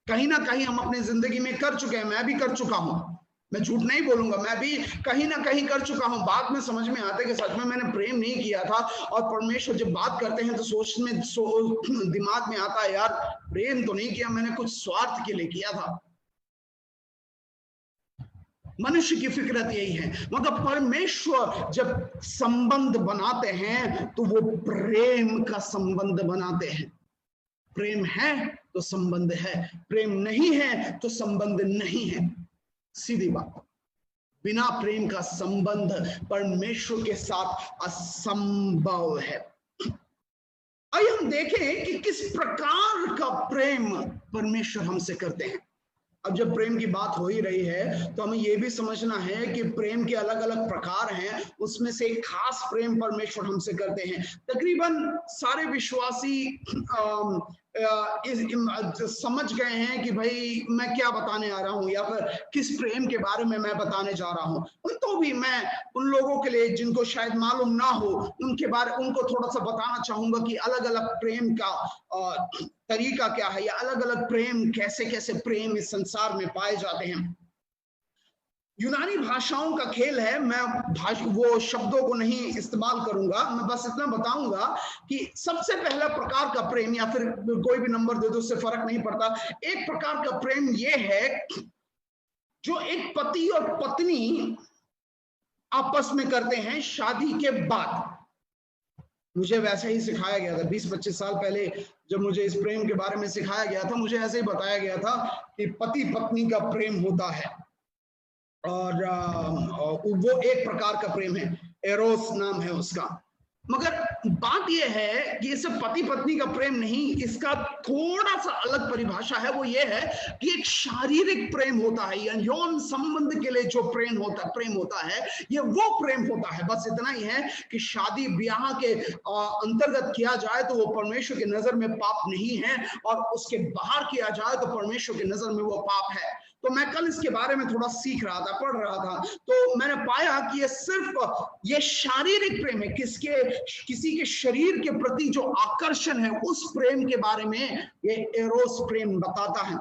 कहीं ना कहीं हम अपनी जिंदगी में कर चुके हैं, मैं भी कर चुका हूं, मैं झूठ नहीं बोलूंगा, मैं भी कहीं ना कहीं कर चुका हूं। बाद में समझ में आता है कि सच में मैंने प्रेम नहीं किया था। और परमेश्वर जब बात करते हैं तो दिमाग में आता है, यार प्रेम तो नहीं किया मैंने, कुछ स्वार्थ के लिए किया था। मनुष्य की फितरत यही है। मगर परमेश्वर जब संबंध बनाते हैं तो वो प्रेम का संबंध बनाते हैं। प्रेम है तो संबंध है, प्रेम नहीं है तो संबंध नहीं है। सीधी बात, बिना प्रेम का संबंध परमेश्वर के साथ असंभव है। आइए हम देखें कि किस प्रकार का प्रेम परमेश्वर हमसे करते हैं। अब जब प्रेम की बात हो ही रही है तो हमें यह भी समझना है कि प्रेम के अलग अलग प्रकार हैं, उसमें से एक खास प्रेम परमेश्वर हमसे करते हैं। तकरीबन सारे विश्वासी समझ गए हैं कि भाई मैं क्या बताने आ रहा हूं या फिर किस प्रेम के बारे में मैं बताने जा रहा हूं। तो भी मैं उन लोगों के लिए जिनको शायद मालूम ना हो उनको थोड़ा सा बताना चाहूंगा कि अलग अलग प्रेम का तरीका क्या है या अलग अलग प्रेम कैसे कैसे प्रेम इस संसार में पाए जाते हैं। यूनानी भाषाओं का खेल है, मैं वो शब्दों को नहीं इस्तेमाल करूंगा, मैं बस इतना बताऊंगा कि सबसे पहला प्रकार का प्रेम, या फिर कोई भी नंबर दे दो उससे फर्क नहीं पड़ता, एक प्रकार का प्रेम ये है जो एक पति और पत्नी आपस में करते हैं शादी के बाद। मुझे वैसे ही सिखाया गया था 20-25 साल पहले, जब मुझे इस प्रेम के बारे में सिखाया गया था, मुझे ऐसे ही बताया गया था कि पति पत्नी का प्रेम होता है और वो एक प्रकार का प्रेम है, एरोस नाम है उसका। मगर बात यह है कि इसे पति पत्नी का प्रेम नहीं, इसका थोड़ा सा अलग परिभाषा है। वो ये है कि एक शारीरिक प्रेम होता है, या यौन संबंध के लिए जो प्रेम होता है, ये वो प्रेम होता है। बस इतना ही है कि शादी ब्याह के अंतर्गत किया जाए तो वो परमेश्वर की नजर में पाप नहीं है, और उसके बाहर किया जाए तो परमेश्वर की नजर में वो पाप है। तो मैं कल इसके बारे में थोड़ा सीख रहा था, पढ़ रहा था, तो मैंने पाया कि ये सिर्फ ये शारीरिक प्रेम है, किसी के शरीर के प्रति जो आकर्षण है उस प्रेम के बारे में ये एरोस प्रेम बताता है।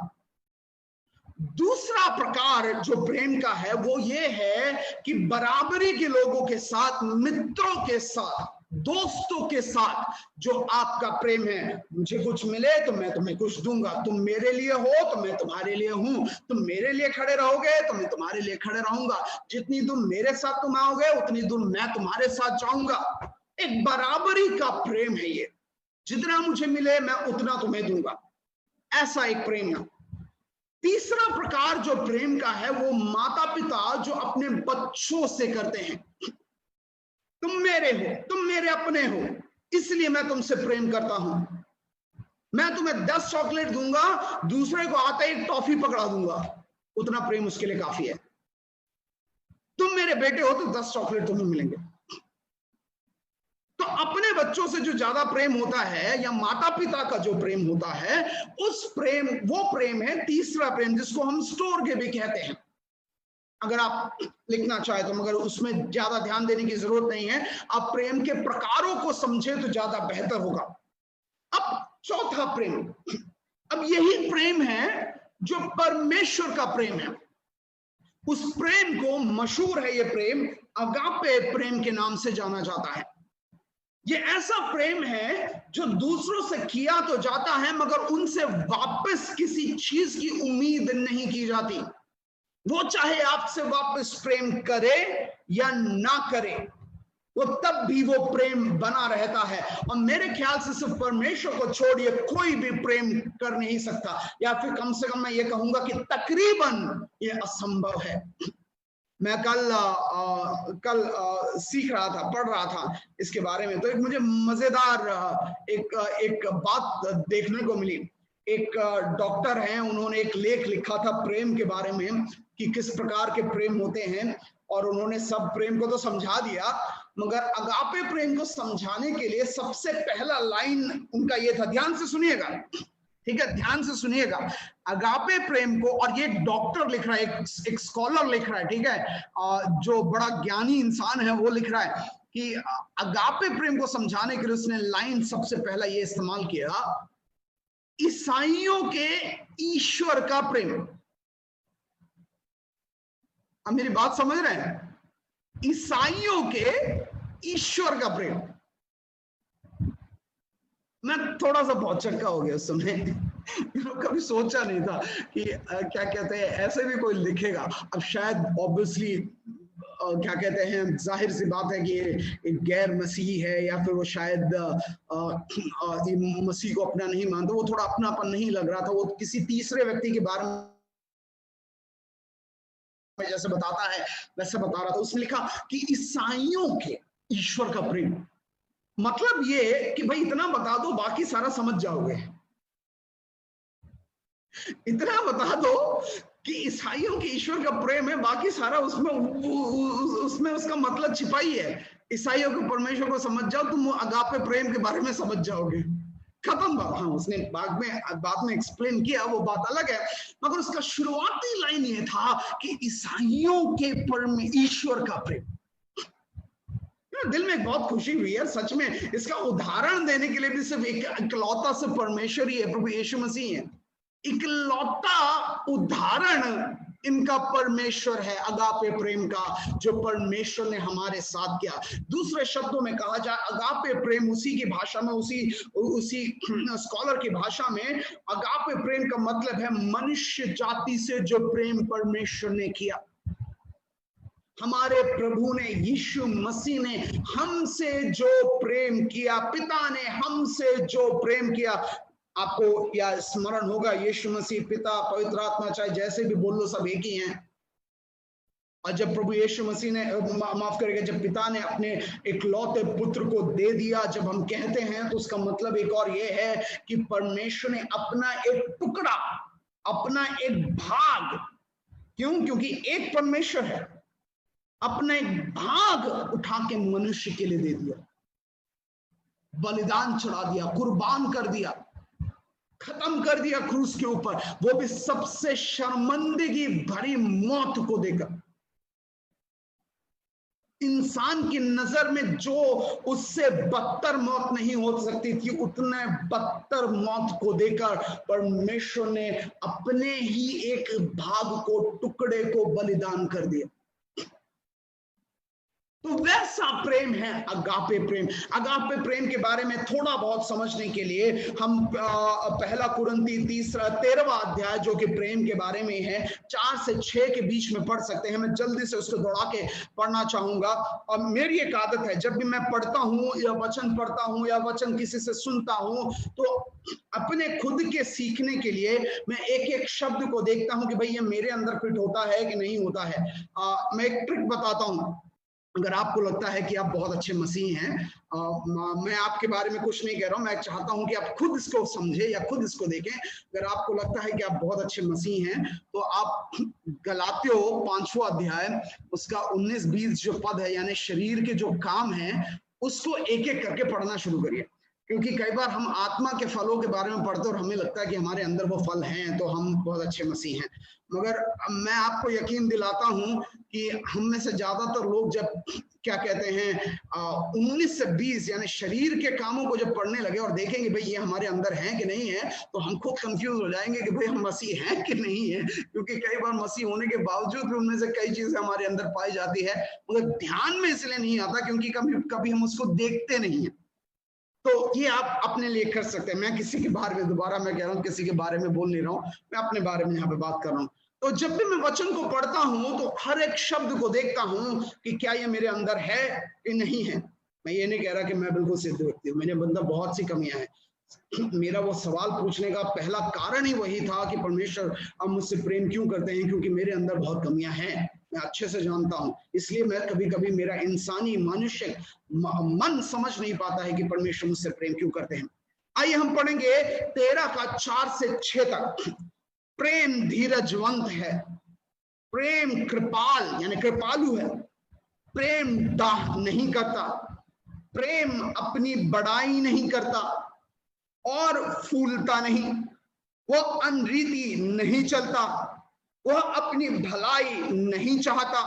दूसरा प्रकार जो प्रेम का है वो ये है कि बराबरी के लोगों के साथ, मित्रों के साथ, दोस्तों के साथ जो आपका प्रेम है, मुझे कुछ मिले तो मैं तुम्हें कुछ दूंगा, तुम मेरे लिए हो तो मैं तुम्हारे लिए हूं, तुम मेरे लिए खड़े रहोगे तो मैं तुम्हारे लिए खड़े रहूंगा, जितनी दूर मेरे साथ तुम आओगे उतनी दूर मैं तुम्हारे साथ जाऊंगा। एक बराबरी का प्रेम है ये, जितना मुझे मिले मैं उतना तुम्हें दूंगा, ऐसा एक प्रेम है। तीसरा प्रकार जो प्रेम का है वो माता पिता जो अपने बच्चों से करते हैं। तुम मेरे हो, तुम मेरे अपने हो, इसलिए मैं तुमसे प्रेम करता हूं। मैं तुम्हें 10 चॉकलेट दूंगा, दूसरे को आते ही टॉफी पकड़ा दूंगा, उतना प्रेम उसके लिए काफी है। तुम मेरे बेटे हो तो 10 चॉकलेट तुम्हें मिलेंगे। तो अपने बच्चों से जो ज्यादा प्रेम होता है या माता पिता का जो प्रेम होता है, वो प्रेम है तीसरा प्रेम, जिसको हम स्टोर के भी कहते हैं। अगर आप लिखना चाहे तो, मगर उसमें ज्यादा ध्यान देने की जरूरत नहीं है, आप प्रेम के प्रकारों को समझे तो ज्यादा बेहतर होगा। अब चौथा प्रेम, अब यही प्रेम है जो परमेश्वर का प्रेम है। उस प्रेम को, मशहूर है ये प्रेम, अगापे प्रेम के नाम से जाना जाता है। ये ऐसा प्रेम है जो दूसरों से किया तो जाता है, मगर उनसे वापस किसी चीज की उम्मीद नहीं की जाती। वो चाहे आपसे वापस प्रेम करे या ना करे, वो तब भी वो प्रेम बना रहता है। और मेरे ख्याल से सिर्फ परमेश्वर को छोड़िए कोई भी प्रेम कर नहीं सकता, या फिर कम से कम मैं ये कहूंगा कि तकरीबन ये असंभव है। मैं कल सीख रहा था, पढ़ रहा था इसके बारे में, तो एक मुझे मजेदार एक बात देखने को मिली। एक डॉक्टर हैं, उन्होंने एक लेख लिखा था प्रेम के बारे में कि किस प्रकार के प्रेम होते हैं, और उन्होंने सब प्रेम को तो समझा दिया, मगर अगापे प्रेम को समझाने के लिए सबसे पहला लाइन उनका ये था, ध्यान से सुनिएगा, ठीक है, ध्यान से सुनिएगा। अगापे प्रेम को, और ये डॉक्टर लिख रहा है, एक स्कॉलर लिख रहा है, ठीक है, जो बड़ा ज्ञानी इंसान है वो लिख रहा है कि अगापे प्रेम को समझाने के लिए उसने लाइन सबसे पहला ये इस्तेमाल किया, ईसाइयों के ईश्वर का प्रेम। अब मेरी बात समझ रहे हैं? ईसाइयों के ईश्वर का प्रेम। मैं थोड़ा सा बहुत चक्का हो गया उस समय, कभी सोचा नहीं था कि क्या कहते हैं ऐसे भी कोई लिखेगा। अब शायद ऑब्वियसली क्या कहते हैं, जाहिर सी बात है कि एक गैर मसीही है, या फिर वो शायद मसीह को अपना नहीं मानता, वो थोड़ा अपनापन नहीं लग रहा था, वो किसी तीसरे व्यक्ति के बारे में जैसे बताता है वैसे बता रहा था। उसने लिखा कि ईसाइयों के ईश्वर का प्रेम, मतलब ये कि भाई इतना बता दो बाकी सारा समझ जाओगे, इतना बता दो कि ईसाइयों के ईश्वर का प्रेम है, बाकी सारा उसमें उसका मतलब छिपा ही है। ईसाइयों के परमेश्वर को समझ जाओ, तुम अगापे प्रेम के बारे में समझ जाओगे, खत्म बात। हाँ, उसने बाद में एक्सप्लेन किया, वो बात अलग है, मगर उसका शुरुआती लाइन ये था कि ईसाइयों के ईश्वर का प्रेम। दिल में एक बहुत खुशी हुई है सच में। इसका उदाहरण देने के लिए भी सिर्फ एक इकलौता से परमेश्वर ही है, प्रभु यीशु मसीह है। इकलौता उदाहरण इनका परमेश्वर है, अगापे प्रेम का, जो परमेश्वर ने हमारे साथ किया। दूसरे शब्दों में कहा जाए, अगापे प्रेम, उसी की भाषा में, उसी स्कॉलर की भाषा में अगापे प्रेम का मतलब है मनुष्य जाति से जो प्रेम परमेश्वर ने किया। हमारे प्रभु ने, यीशु मसीह ने हमसे जो प्रेम किया, पिता ने हमसे जो प्रेम किया। आपको या स्मरण होगा, यीशु मसीह, पिता, पवित्र आत्मा, चाहे जैसे भी बोल लो, सब एक ही हैं। और जब प्रभु यीशु मसीह ने, माफ करेगा, जब पिता ने अपने इकलौते पुत्र को दे दिया, जब हम कहते हैं तो उसका मतलब एक और ये है कि परमेश्वर ने अपना एक टुकड़ा, अपना एक भाग, क्योंकि एक परमेश्वर है, अपना एक भाग उठा के मनुष्य के लिए दे दिया, बलिदान चढ़ा दिया, कुर्बान कर दिया, खत्म कर दिया क्रूस के ऊपर, वो भी सबसे शर्मिंदगी भरी मौत को देकर। इंसान की नजर में जो उससे बदतर मौत नहीं हो सकती थी, उतने बदतर मौत को देकर परमेश्वर ने अपने ही एक भाग को, टुकड़े को बलिदान कर दिया। तो वैसा प्रेम है अगापे प्रेम। अगापे प्रेम के बारे में थोड़ा बहुत समझने के लिए हम पहला कुरिन्थी 13वां अध्याय, जो कि प्रेम के बारे में है, 4 से 6 के बीच में पढ़ सकते हैं। मैं जल्दी से उसको दौड़ा के पढ़ना चाहूंगा। और मेरी एक आदत है, जब भी मैं पढ़ता हूं या वचन पढ़ता हूं या वचन किसी से सुनता हूं, तो अपने खुद के सीखने के लिए मैं एक एक शब्द को देखता हूं कि भाई ये मेरे अंदर फिट होता है कि नहीं होता है। मैं एक ट्रिक बताता हूं। अगर आपको लगता है कि आप बहुत अच्छे मसीह हैं, मैं आपके बारे में कुछ नहीं कह रहा हूं, मैं चाहता हूं कि आप खुद इसको समझे या खुद इसको देखें। अगर आपको लगता है कि आप बहुत अच्छे मसीह हैं, तो आप गलातियों 5वां अध्याय उसका 19-20 जो पद है, यानी शरीर के जो काम हैं, उसको एक एक करके पढ़ना शुरू करिए। क्योंकि कई बार हम आत्मा के फलों के बारे में पढ़ते और हमें लगता है कि हमारे अंदर वो फल हैं, तो हम बहुत अच्छे मसीह हैं। मगर मैं आपको यकीन दिलाता हूं कि हम में से ज्यादातर लोग जब क्या कहते हैं 19 से 20 यानी शरीर के कामों को जब पढ़ने लगे और देखेंगे भाई ये हमारे अंदर है कि नहीं है, तो हम खुद कंफ्यूज हो जाएंगे कि भाई हम मसीह हैं कि नहीं है। क्योंकि कई बार मसीह होने के बावजूद भी उनमें से कई चीजें हमारे अंदर पाई जाती है, मगर ध्यान में इसलिए नहीं आता क्योंकि कभी कभी हम उसको देखते नहीं है। तो ये आप अपने लिए कर सकते हैं। मैं किसी के बारे में, दोबारा मैं कह रहा हूँ, किसी के बारे में बोल नहीं रहा हूँ, मैं अपने बारे में यहाँ पे बात कर रहा हूँ। तो जब भी मैं वचन को पढ़ता हूं तो हर एक शब्द को देखता हूं कि क्या ये मेरे अंदर है कि नहीं है। मैं ये नहीं कह रहा कि मैं बिल्कुल सिद्ध व्यक्ति हूँ, मेरे अंदर बहुत सी कमियां हैं। मेरा वो सवाल पूछने का पहला कारण ही वही था कि परमेश्वर अब मुझसे प्रेम क्यों करते हैं, क्योंकि मेरे अंदर बहुत कमियां हैं, मैं अच्छे से जानता हूं। इसलिए मैं कभी कभी मेरा इंसानी मानुष्य मन समझ नहीं पाता है कि परमेश्वर मुझसे प्रेम क्यों करते हैं। आइए हम पढ़ेंगे 13 का 4 से 6 तक। प्रेम धीरजवंत है, प्रेम कृपाल यानी कृपालु है, प्रेम दाह नहीं करता, प्रेम अपनी बड़ाई नहीं करता और फूलता नहीं, वह अनरीति नहीं चलता, वह अपनी भलाई नहीं चाहता,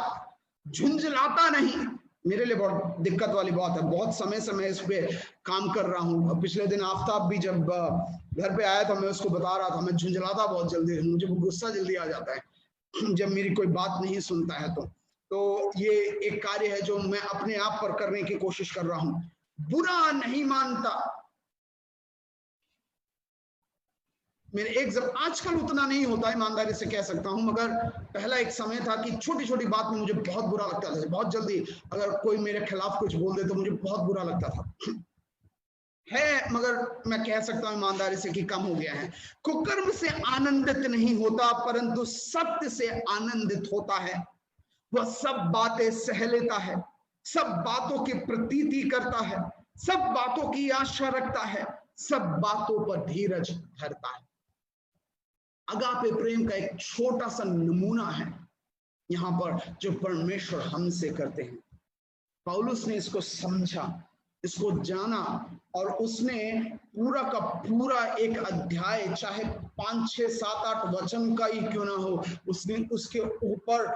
झुंझलाता नहीं। मेरे लिए बहुत दिक्कत वाली बात है, बहुत समय से मैं इस पे काम कर रहा हूँ। पिछले दिन आफ्ताब भी जब घर पे आया था, मैं उसको बता रहा था, मैं झुंझलाता बहुत जल्दी, मुझे गुस्सा जल्दी आ जाता है जब मेरी कोई बात नहीं सुनता है। तो ये एक कार्य है जो मैं अपने आप पर करने की कोशिश कर रहा हूँ। बुरा नहीं मानता। मेरे एक जब आजकल उतना नहीं होता, ईमानदारी से कह सकता हूं, मगर पहला एक समय था कि छोटी छोटी बात में मुझे बहुत बुरा लगता था। बहुत जल्दी अगर कोई मेरे खिलाफ कुछ बोल दे तो मुझे बहुत बुरा लगता था है, मगर मैं कह सकता हूं ईमानदारी से कि कम हो गया है। कुकर्म से आनंदित नहीं होता, परंतु सत्य से आनंदित होता है। वह सब बातें सह लेता है, सब बातों की प्रतीति करता है, सब बातों की आशा रखता है, सब बातों पर धीरज धरता है। अगापे प्रेम का एक छोटा सा नमूना है यहां पर जो परमेश्वर हमसे करते हैं। पौलुस ने इसको समझा, इसको जाना, और उसने पूरा का पूरा एक अध्याय, चाहे 5, 6, 7, 8 वचन का ही क्यों ना हो, उसने उसके ऊपर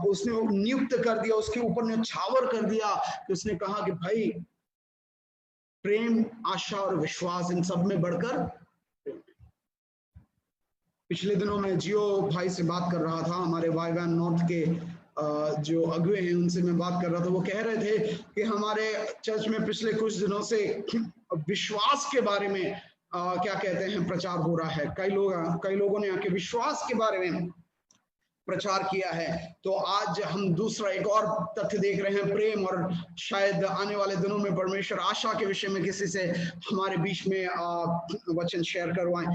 उसने नियुक्त कर दिया, उसके ऊपर न्यौछावर कर दिया कि उसने कहा कि भाई प्रेम, आशा और विश्वास, इन सब में बढ़कर। पिछले दिनों मैं जियो भाई से बात कर रहा था, हमारे वाईवैन नॉर्थ के जो अगुए हैं उनसे मैं बात कर रहा था। वो कह रहे थे कि हमारे चर्च में पिछले कुछ दिनों से विश्वास के बारे में क्या कहते हैं प्रचार हो रहा है। कई लोगों ने आके विश्वास के बारे में प्रचार किया है। तो आज हम दूसरा एक और तथ्य देख रहे हैं, प्रेम, और शायद आने वाले दिनों में परमेश्वर आशा के विषय में किसी से हमारे बीच में वचन शेयर करवाएं।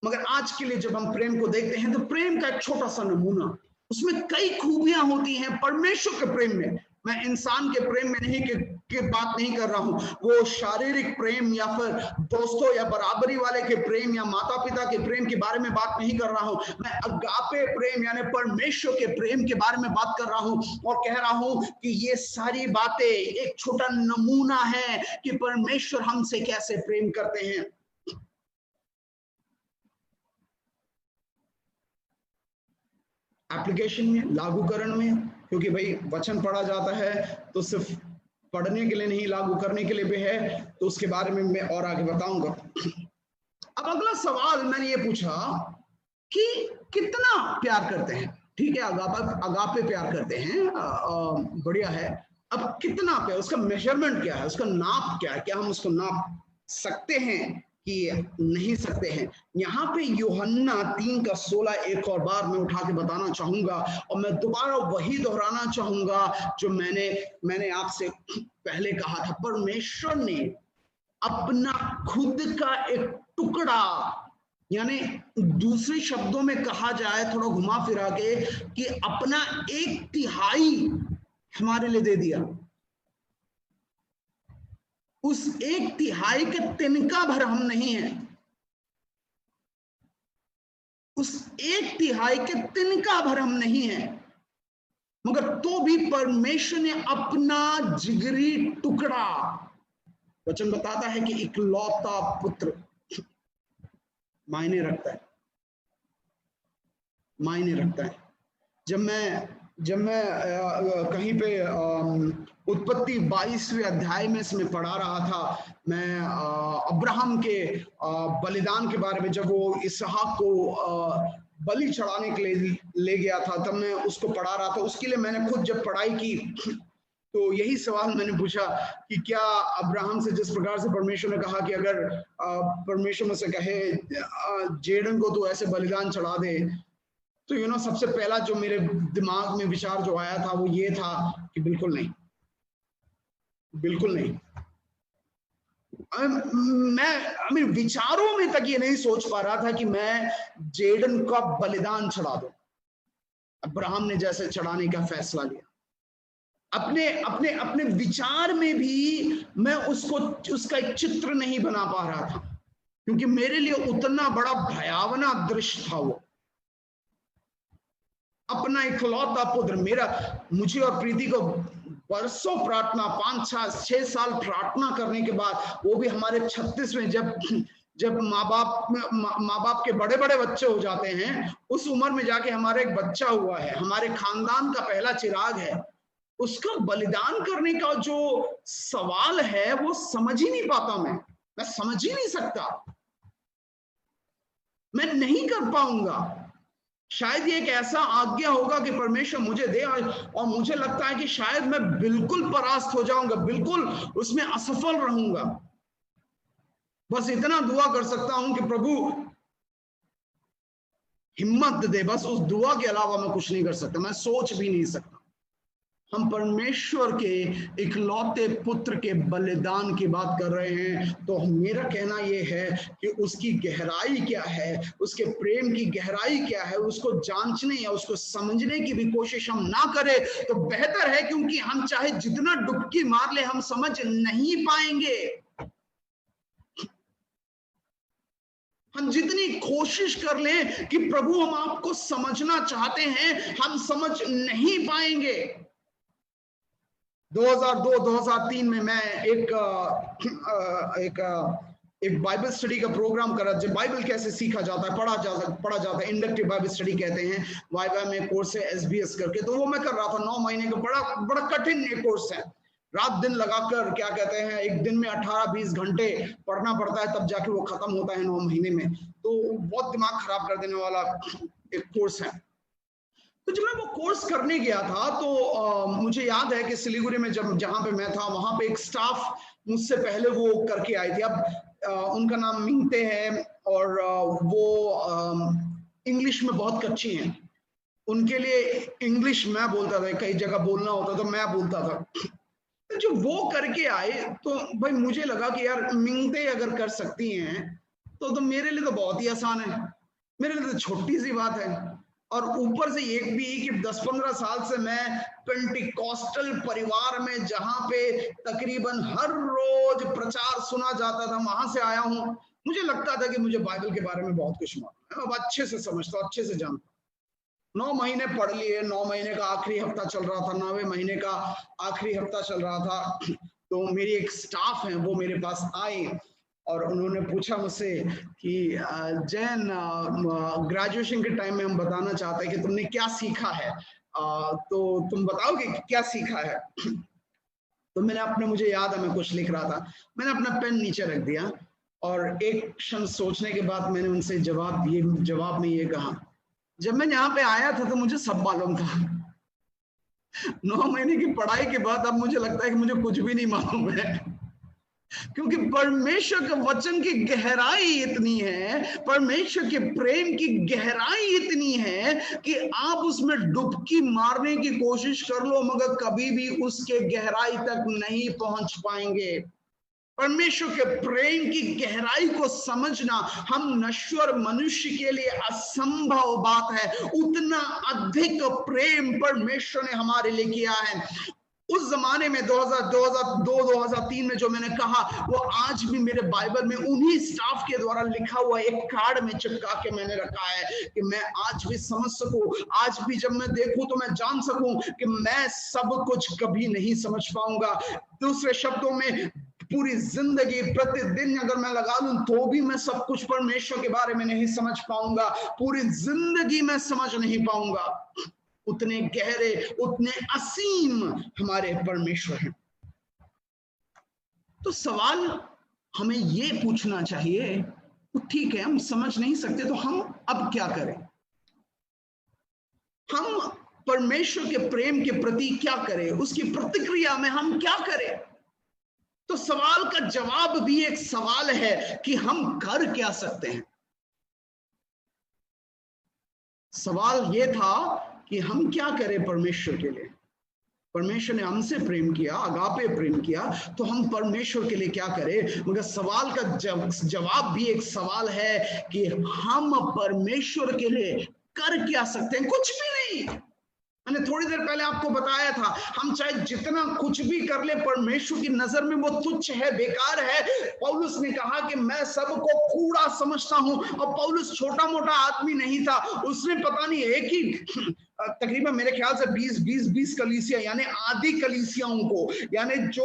मगर आज के लिए जब हम प्रेम को देखते हैं तो प्रेम का एक छोटा सा नमूना, उसमें कई खूबियां होती हैं परमेश्वर के प्रेम में। मैं इंसान के प्रेम में नहीं के बात नहीं कर रहा हूं, वो शारीरिक प्रेम या फिर दोस्तों या बराबरी वाले के प्रेम या माता पिता के प्रेम के बारे में बात नहीं कर रहा हूं। मैं अगापे प्रेम यानी परमेश्वर के प्रेम के बारे में बात कर रहा हूं, और कह रहा हूं कि ये सारी बातें एक छोटा नमूना है कि परमेश्वर हमसे कैसे प्रेम करते हैं। एप्लीकेशन में, लागूकरण में, क्योंकि भाई वचन पढ़ा जाता है तो सिर्फ पढ़ने के लिए नहीं, लागू करने के लिए भी है, तो उसके बारे में मैं और आगे बताऊंगा। अब अगला सवाल मैंने ये पूछा कि कितना प्यार करते हैं। ठीक है, अगापे प्यार करते हैं, बढ़िया है। अब कितना प्यार, उसका मेजरमेंट क्या है, उसका नाप क्या है, क्या हम उसको नाप सकते हैं कि नहीं सकते हैं। यहाँ पे यूहन्ना 3:16 एक और बार मैं उठा के बताना चाहूंगा, और मैं दोबारा वही दोहराना चाहूंगा जो मैंने आपसे पहले कहा था। परमेश्वर ने अपना खुद का एक टुकड़ा, यानी दूसरे शब्दों में कहा जाए थोड़ा घुमा फिरा के, कि अपना 1/3 हमारे लिए दे दिया। उस 1/3 के तिनका भर हम नहीं है, उस 1/3 के तिनका भर हम नहीं है, मगर तो भी परमेश्वर ने अपना जिगरी टुकड़ा, वचन बताता है कि इकलौता पुत्र मायने रखता है, मायने रखता है। जब मैं कहीं पे उत्पत्ति 22वें अध्याय में इसमें पढ़ा रहा था, मैं अब्राहम के बलिदान के बारे में, जब वो इसहाक को बलि चढ़ाने के लिए ले गया था, तब मैं उसको पढ़ा रहा था। उसके लिए मैंने खुद जब पढ़ाई की तो यही सवाल मैंने पूछा कि क्या अब्राहम से जिस प्रकार से परमेश्वर ने कहा कि अगर परमेश्वर मुझसे कहे जेडन को तो ऐसे बलिदान चढ़ा दे, तो सबसे पहला जो मेरे दिमाग में विचार जो आया था वो ये था कि बिल्कुल नहीं, बिल्कुल नहीं। मैं विचारों में तक ये नहीं सोच पा रहा था कि मैं जेडन का बलिदान चढ़ा दूं। अब्राहम ने जैसे चढ़ाने का फैसला लिया, अपने अपने अपने विचार में भी मैं उसका एक चित्र नहीं बना पा रहा था, क्योंकि मेरे लिए उतना बड़ा भयावना दृश्य था वो। अपना इकलौता पुत्र, मुझे और प्रीति को बरसों प्रार्थना, 5-6 साल प्रार्थना करने के बाद, वो भी हमारे 36वें, जब माँ बाप के बड़े बड़े बच्चे हो जाते हैं, उस उम्र में जाके हमारा एक बच्चा हुआ है, हमारे खानदान का पहला चिराग है, उसका बलिदान करने का जो सवाल है वो समझ ही नहीं पाता। मैं समझ ही नहीं सकता, मैं नहीं कर पाऊंगा। शायद ये एक ऐसा आज्ञा होगा कि परमेश्वर मुझे दे, और मुझे लगता है कि शायद मैं बिल्कुल परास्त हो जाऊंगा, बिल्कुल उसमें असफल रहूंगा। बस इतना दुआ कर सकता हूं कि प्रभु हिम्मत दे, बस उस दुआ के अलावा मैं कुछ नहीं कर सकता, मैं सोच भी नहीं सकता। हम परमेश्वर के इकलौते पुत्र के बलिदान की बात कर रहे हैं, तो मेरा कहना यह है कि उसकी गहराई क्या है, उसके प्रेम की गहराई क्या है, उसको जांचने या उसको समझने की भी कोशिश हम ना करें तो बेहतर है, क्योंकि हम चाहे जितना डुबकी मार ले हम समझ नहीं पाएंगे। हम जितनी कोशिश कर लें कि प्रभु हम आपको समझना चाहते हैं, हम समझ नहीं पाएंगे। 2002-2003 में मैं एक बाइबल स्टडी का प्रोग्राम करा, जब बाइबल कैसे सीखा जाता है, पढ़ा जाता है, इंडक्टिव बाइबल स्टडी कहते हैं, वाईवा में कोर्स है SBS करके, तो वो मैं कर रहा था 9 महीने का, बड़ा कठिन एक कोर्स है। रात दिन लगाकर, क्या कहते हैं, एक दिन में 18-20 घंटे पढ़ना पड़ता है, तब जाके वो खत्म होता है 9 महीने में। तो बहुत दिमाग खराब कर देने वाला एक कोर्स है। तो जब मैं वो कोर्स करने गया था, तो मुझे याद है कि सिलीगुड़ी में जहां पे मैं था, वहां पे एक स्टाफ मुझसे पहले वो करके आई थी। अब उनका नाम मिंगते है, और वो इंग्लिश में बहुत कच्ची हैं। उनके लिए इंग्लिश मैं बोलता था, कई जगह बोलना होता तो मैं बोलता था। तो जो वो करके आए, तो भाई मुझे लगा कि यार मिंगते अगर कर सकती हैं तो मेरे लिए तो बहुत ही आसान है, मेरे लिए तो छोटी सी बात है। और ऊपर से एक भी कि 10-15 साल से मैं पेंटिकॉस्टल परिवार में, जहां पे तकरीबन हर रोज प्रचार सुना जाता था, वहां से आया हूं। मुझे लगता था कि मुझे बाइबल के बारे में बहुत कुछ मालूम है, अब अच्छे से समझता, अच्छे से जानता। 9 महीने पढ़ लिए, 9 महीने का आखिरी हफ्ता चल रहा था, 9वें महीने का आखिरी हफ्ता चल रहा था। तो मेरी एक स्टाफ है, वो मेरे पास आए और उन्होंने पूछा मुझसे कि जैन, ग्रेजुएशन के टाइम में हम बताना चाहते हैं कि तुमने क्या सीखा है, तो तुम बताओगे कि क्या सीखा है। तो मुझे याद है, मैं कुछ लिख रहा था, मैंने अपना पेन नीचे रख दिया और एक क्षण सोचने के बाद मैंने उनसे जवाब में ये कहा, जब मैं यहाँ पे आया था तो मुझे सब मालूम था। 9 महीने की पढ़ाई के बाद अब मुझे लगता है कि मुझे कुछ भी नहीं मालूम है, क्योंकि परमेश्वर के वचन की गहराई इतनी है, परमेश्वर के प्रेम की गहराई इतनी है कि आप उसमें डुबकी मारने की कोशिश कर लो मगर कभी भी उसके गहराई तक नहीं पहुंच पाएंगे। परमेश्वर के प्रेम की गहराई को समझना हम नश्वर मनुष्य के लिए असंभव बात है। उतना अधिक प्रेम परमेश्वर ने हमारे लिए किया है। उस जमाने में 2003 में जो मैंने कहा, वो आज भी मेरे बाइबल में उन्हीं स्टाफ के द्वारा लिखा हुआ एक कार्ड में चिपका के मैंने रखा है कि मैं आज भी समझ सकूं, आज भी जब मैं देखूं तो मैं जान सकूं कि मैं सब कुछ कभी नहीं समझ पाऊंगा। दूसरे शब्दों में, पूरी जिंदगी प्रतिदिन अगर मैं लगा लूं तो भी मैं सब कुछ परमेश्वर के बारे में नहीं समझ पाऊंगा, पूरी जिंदगी मैं समझ नहीं पाऊंगा। उतने गहरे, उतने असीम हमारे परमेश्वर हैं। तो सवाल हमें ये पूछना चाहिए, तो ठीक है, हम समझ नहीं सकते तो हम अब क्या करें? हम परमेश्वर के प्रेम के प्रति क्या करें? उसकी प्रतिक्रिया में हम क्या करें? तो सवाल का जवाब भी एक सवाल है कि हम कर क्या सकते हैं। सवाल यह था कि हम क्या करें परमेश्वर के लिए। परमेश्वर ने हमसे प्रेम किया, अगापे प्रेम किया, तो हम परमेश्वर के लिए क्या करें? मगर सवाल का जवाब भी एक सवाल है कि हम परमेश्वर के लिए कर क्या सकते हैं? कुछ भी नहीं। मैंने थोड़ी देर पहले आपको बताया था, हम चाहे जितना कुछ भी कर ले, परमेश्वर की नजर में वो तुच्छ है, बेकार है। पौलुस ने कहा कि मैं सबको कूड़ा समझता हूं, और पौलुस छोटा मोटा आदमी नहीं था। उसने पता नहीं एक ही तकरीबन मेरे ख्याल से 20 कलीसिया, यानी आदि कलीसियाओं को, यानी जो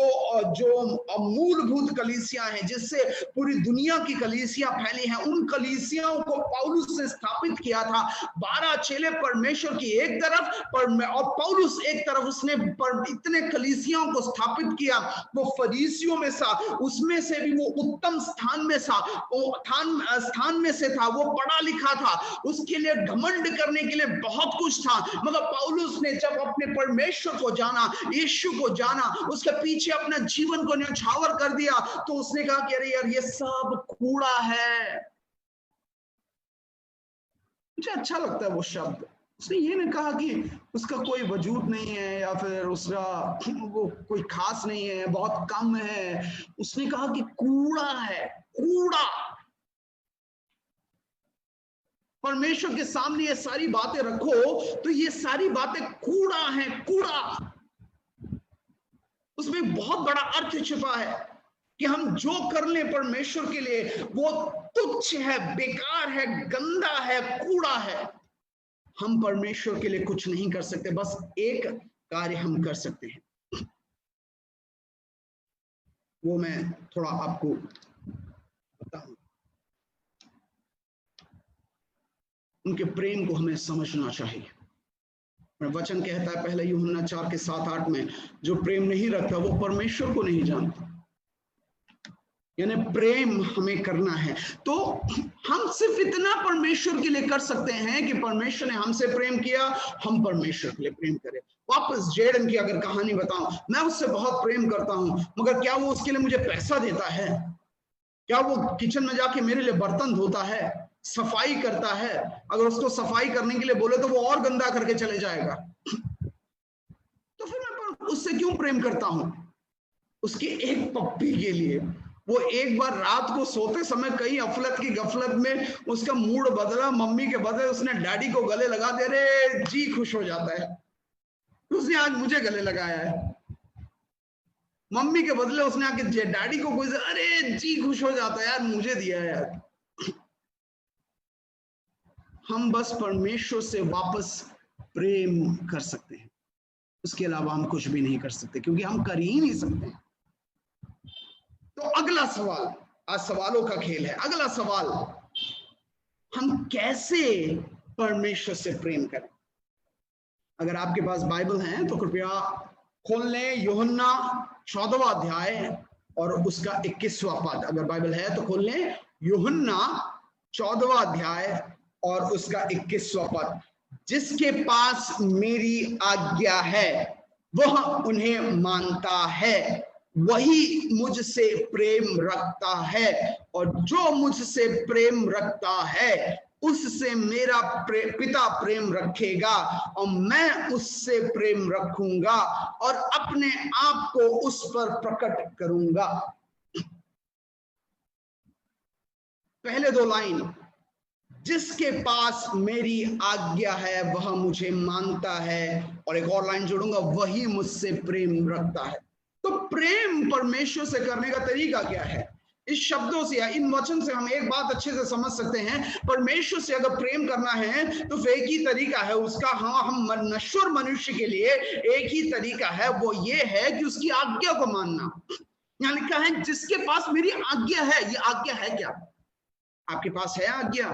मूलभूत कलीसिया हैं जिससे पूरी दुनिया की कलीसिया फैली हैं, उन कलीसियाओं को पौलुस ने स्थापित किया था। 12 चेले परमेश्वर की एक तरफ और पौलुस एक तरफ, उसने इतने कलीसियाओं को स्थापित किया। वो फरीसियों में था, उसमें से भी वो उत्तम स्थान में था, स्थान में से था, वो पढ़ा लिखा था, उसके लिए घमंड करने के लिए बहुत कुछ था। मगर पौलुस ने जब अपने परमेश्वर को जाना, यीशु को जाना, उसके पीछे अपना जीवन को न्यौछावर कर दिया, तो उसने कहा कि अरे यार, ये सब कूड़ा है। मुझे अच्छा लगता है वो शब्द। उसने ये नहीं कहा कि उसका कोई वजूद नहीं है या फिर उसका वो कोई खास नहीं है, बहुत कम है। उसने कहा कि कूड़ा है, कूड़ा। परमेश्वर के सामने ये सारी बातें रखो तो ये सारी बातें कूड़ा है, कूड़ा। उसमें बहुत बड़ा अर्थ छिपा है कि हम जो कर ले परमेश्वर के लिए वो तुच्छ है, बेकार है, गंदा है, कूड़ा है। हम परमेश्वर के लिए कुछ नहीं कर सकते। बस एक कार्य हम कर सकते हैं, वो मैं थोड़ा आपको बताऊं। उनके प्रेम को हमें समझना चाहिए। वचन कहता है पहले यूहन्ना 4:7-8 में, जो प्रेम नहीं रखता वो परमेश्वर को नहीं जानता। यानी प्रेम हमें करना है। तो हम सिर्फ इतना परमेश्वर के लिए कर सकते हैं कि परमेश्वर ने हमसे प्रेम किया, हम परमेश्वर के लिए प्रेम करें। वापस जेडन की अगर कहानी बताऊं, मैं उससे बहुत प्रेम करता हूं, मगर क्या वो उसके लिए मुझे पैसा देता है? क्या वो किचन में जाके मेरे लिए बर्तन धोता है, सफाई करता है? अगर उसको सफाई करने के लिए बोले तो वो और गंदा करके चले जाएगा। तो फिर मैं उससे क्यों प्रेम करता हूं? उसकी एक पप्पी के लिए। वो एक बार रात को सोते समय कई अफलत की गफलत में उसका मूड बदला, मम्मी के बदले उसने डैडी को गले लगा दे, रे जी खुश हो जाता है। उसने आज मुझे गले लगाया है। मम्मी के बदले उसने आके डैडी को कोई, अरे जी खुश हो जाता है यार, मुझे दिया है यार। हम बस परमेश्वर से वापस प्रेम कर सकते हैं, उसके अलावा हम कुछ भी नहीं कर सकते, क्योंकि हम कर ही नहीं सकते। तो अगला सवाल, आज सवालों का खेल है। अगला सवाल, हम कैसे परमेश्वर से प्रेम करें? अगर आपके पास बाइबल है तो कृपया खोल लें यूहन्ना 14वां अध्याय और उसका 21वां पद। अगर बाइबल है तो खोल लें यूहन्ना 14वां अध्याय और उसका 21वां पद। जिसके पास मेरी आज्ञा है वह उन्हें मानता है, वही मुझसे प्रेम रखता है, और जो मुझसे प्रेम रखता है उससे मेरा पिता प्रेम रखेगा, और मैं उससे प्रेम रखूंगा और अपने आप को उस पर प्रकट करूंगा। पहले दो लाइन, जिसके पास मेरी आज्ञा है वह मुझे मानता है, और एक और लाइन जोड़ूंगा, वही मुझसे प्रेम रखता है। तो प्रेम परमेश्वर से करने का तरीका क्या है? इस शब्दों से या इन वचन से हम एक बात अच्छे से समझ सकते हैं, परमेश्वर से अगर प्रेम करना है तो एक ही तरीका है उसका। हाँ, हम नश्वर मनुष्य के लिए एक ही तरीका है, वो ये है कि उसकी आज्ञा को मानना। यहाँ लिखा है जिसके पास मेरी आज्ञा है। ये आज्ञा है क्या? आपके पास है आज्ञा?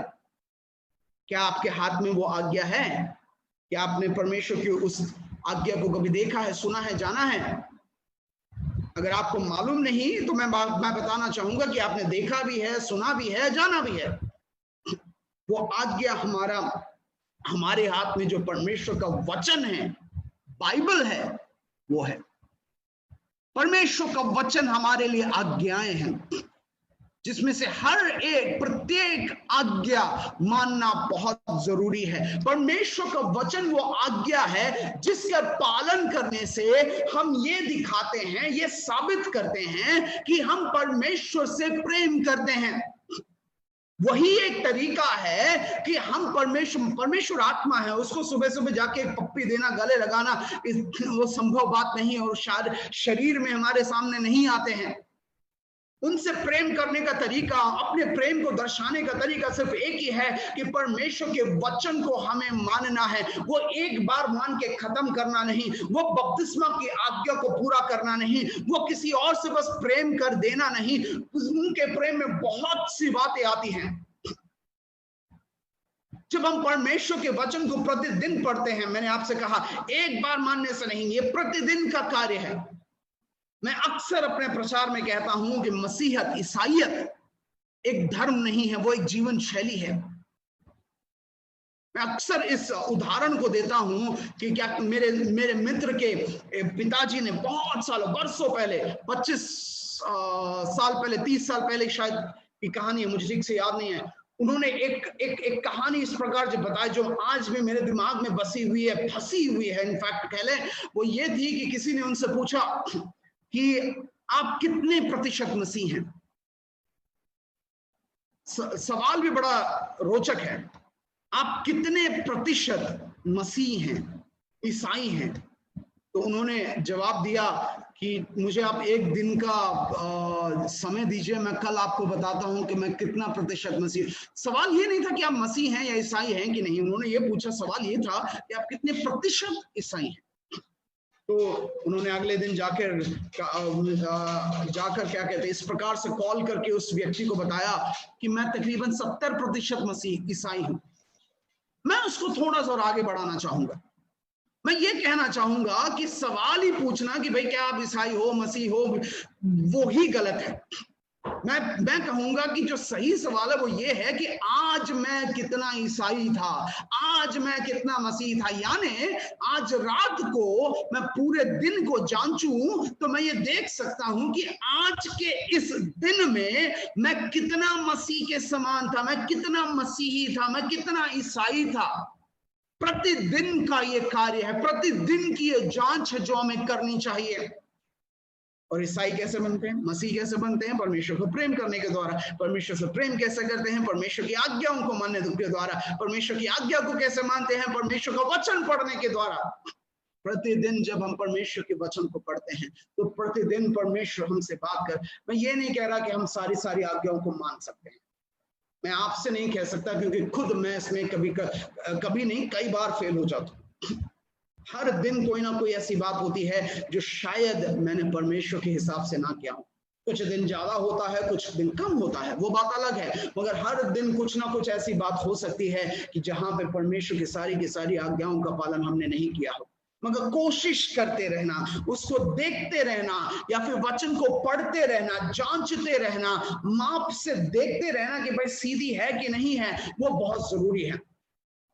क्या आपके हाथ में वो आज्ञा है? क्या आपने परमेश्वर की उस आज्ञा को कभी देखा है, सुना है, जाना है? अगर आपको मालूम नहीं तो मैं बताना चाहूंगा कि आपने देखा भी है, सुना भी है, जाना भी है। वो आज्ञा हमारे हाथ में जो परमेश्वर का वचन है, बाइबल है, वो है। परमेश्वर का वचन हमारे लिए आज्ञाएं हैं, जिसमें से हर एक प्रत्येक आज्ञा मानना बहुत जरूरी है। परमेश्वर का वचन वो आज्ञा है जिसका पालन करने से हम ये दिखाते हैं, ये साबित करते हैं कि हम परमेश्वर से प्रेम करते हैं। वही एक तरीका है कि हम परमेश्वर आत्मा है, उसको सुबह सुबह जाके एक पप्पी देना, गले लगाना, वो संभव बात नहीं है, और शरीर में हमारे सामने नहीं आते हैं। उनसे प्रेम करने का तरीका, अपने प्रेम को दर्शाने का तरीका सिर्फ एक ही है कि परमेश्वर के वचन को हमें मानना है। वो एक बार मान के खत्म करना नहीं, वो बपतिस्मा की आज्ञा को पूरा करना नहीं, वो किसी और से बस प्रेम कर देना नहीं। उनके प्रेम में बहुत सी बातें आती हैं। जब हम परमेश्वर के वचन को प्रतिदिन पढ़ते हैं, मैंने आपसे कहा एक बार मानने से नहीं, ये प्रतिदिन का कार्य है। मैं अक्सर अपने प्रचार में कहता हूं कि मसीहत, ईसाईयत एक धर्म नहीं है, वो एक जीवन शैली है। मैं अक्सर इस उदाहरण को देता हूं कि क्या मेरे मित्र के पिताजी ने बहुत सालों, बरसों पहले, 25 साल पहले, 30 साल पहले शायद की कहानी है, मुझे ठीक से याद नहीं है। उन्होंने एक कहानी इस प्रकार जो बताई, जो आज भी मेरे दिमाग में बसी हुई है, फंसी हुई है इनफैक्ट कह लें। वो ये थी कि किसी ने उनसे पूछा कि आप कितने प्रतिशत मसीह हैं? सवाल भी बड़ा रोचक है। आप कितने प्रतिशत मसीह हैं, ईसाई हैं? तो उन्होंने जवाब दिया कि मुझे आप एक दिन का समय दीजिए, मैं कल आपको बताता हूं कि मैं कितना प्रतिशत मसीह। सवाल ये नहीं था कि आप मसीह हैं या ईसाई हैं कि नहीं, उन्होंने ये पूछा, सवाल ये था कि आप कितने प्रतिशत ईसाई हैं। तो उन्होंने अगले दिन जाकर क्या कहते हैं, इस प्रकार से कॉल करके उस व्यक्ति को बताया कि मैं तकरीबन 70% मसीह ईसाई हूं। मैं उसको थोड़ा सा और आगे बढ़ाना चाहूंगा। मैं ये कहना चाहूंगा कि सवाल ही पूछना कि भाई क्या आप ईसाई हो, मसीह हो, वो ही गलत है। मैं कहूंगा कि जो सही सवाल है वो ये है कि आज मैं कितना ईसाई था, आज मैं कितना मसीह था। यानी आज रात को मैं पूरे दिन को जांचूं तो मैं ये देख सकता हूं कि आज के इस दिन में मैं कितना मसीह के समान था, मैं कितना मसीही था, मैं कितना ईसाई था। प्रतिदिन का ये कार्य है, प्रतिदिन की ये जांच है जो हमें करनी चाहिए। और ईसाई कैसे बनते हैं, मसीह कैसे बनते हैं? परमेश्वर को प्रेम करने के द्वारा। परमेश्वर से प्रेम कैसे करते हैं? परमेश्वर की आज्ञाओं को मानने के द्वारा। परमेश्वर की आज्ञा को कैसे मानते हैं? परमेश्वर का वचन पढ़ने के द्वारा। प्रतिदिन जब हम परमेश्वर के वचन को पढ़ते हैं तो प्रतिदिन परमेश्वर हमसे बात कर। मैं ये नहीं कह रहा कि हम सारी आज्ञाओं को मान सकते हैं, मैं आपसे नहीं कह सकता, क्योंकि खुद मैं इसमें कभी नहीं, कई बार फेल हो जाता हूं। हर दिन कोई ना कोई ऐसी बात होती है जो शायद मैंने परमेश्वर के हिसाब से ना किया हो। कुछ दिन ज्यादा होता है, कुछ दिन कम होता है, वो बात अलग है, मगर हर दिन कुछ ना कुछ ऐसी बात हो सकती है कि जहां पे परमेश्वर की सारी आज्ञाओं का पालन हमने नहीं किया हो। मगर कोशिश करते रहना, उसको देखते रहना, या फिर वचन को पढ़ते रहना, जांचते रहना, माप से देखते रहना कि भाई सीधी है कि नहीं है, वो बहुत जरूरी है।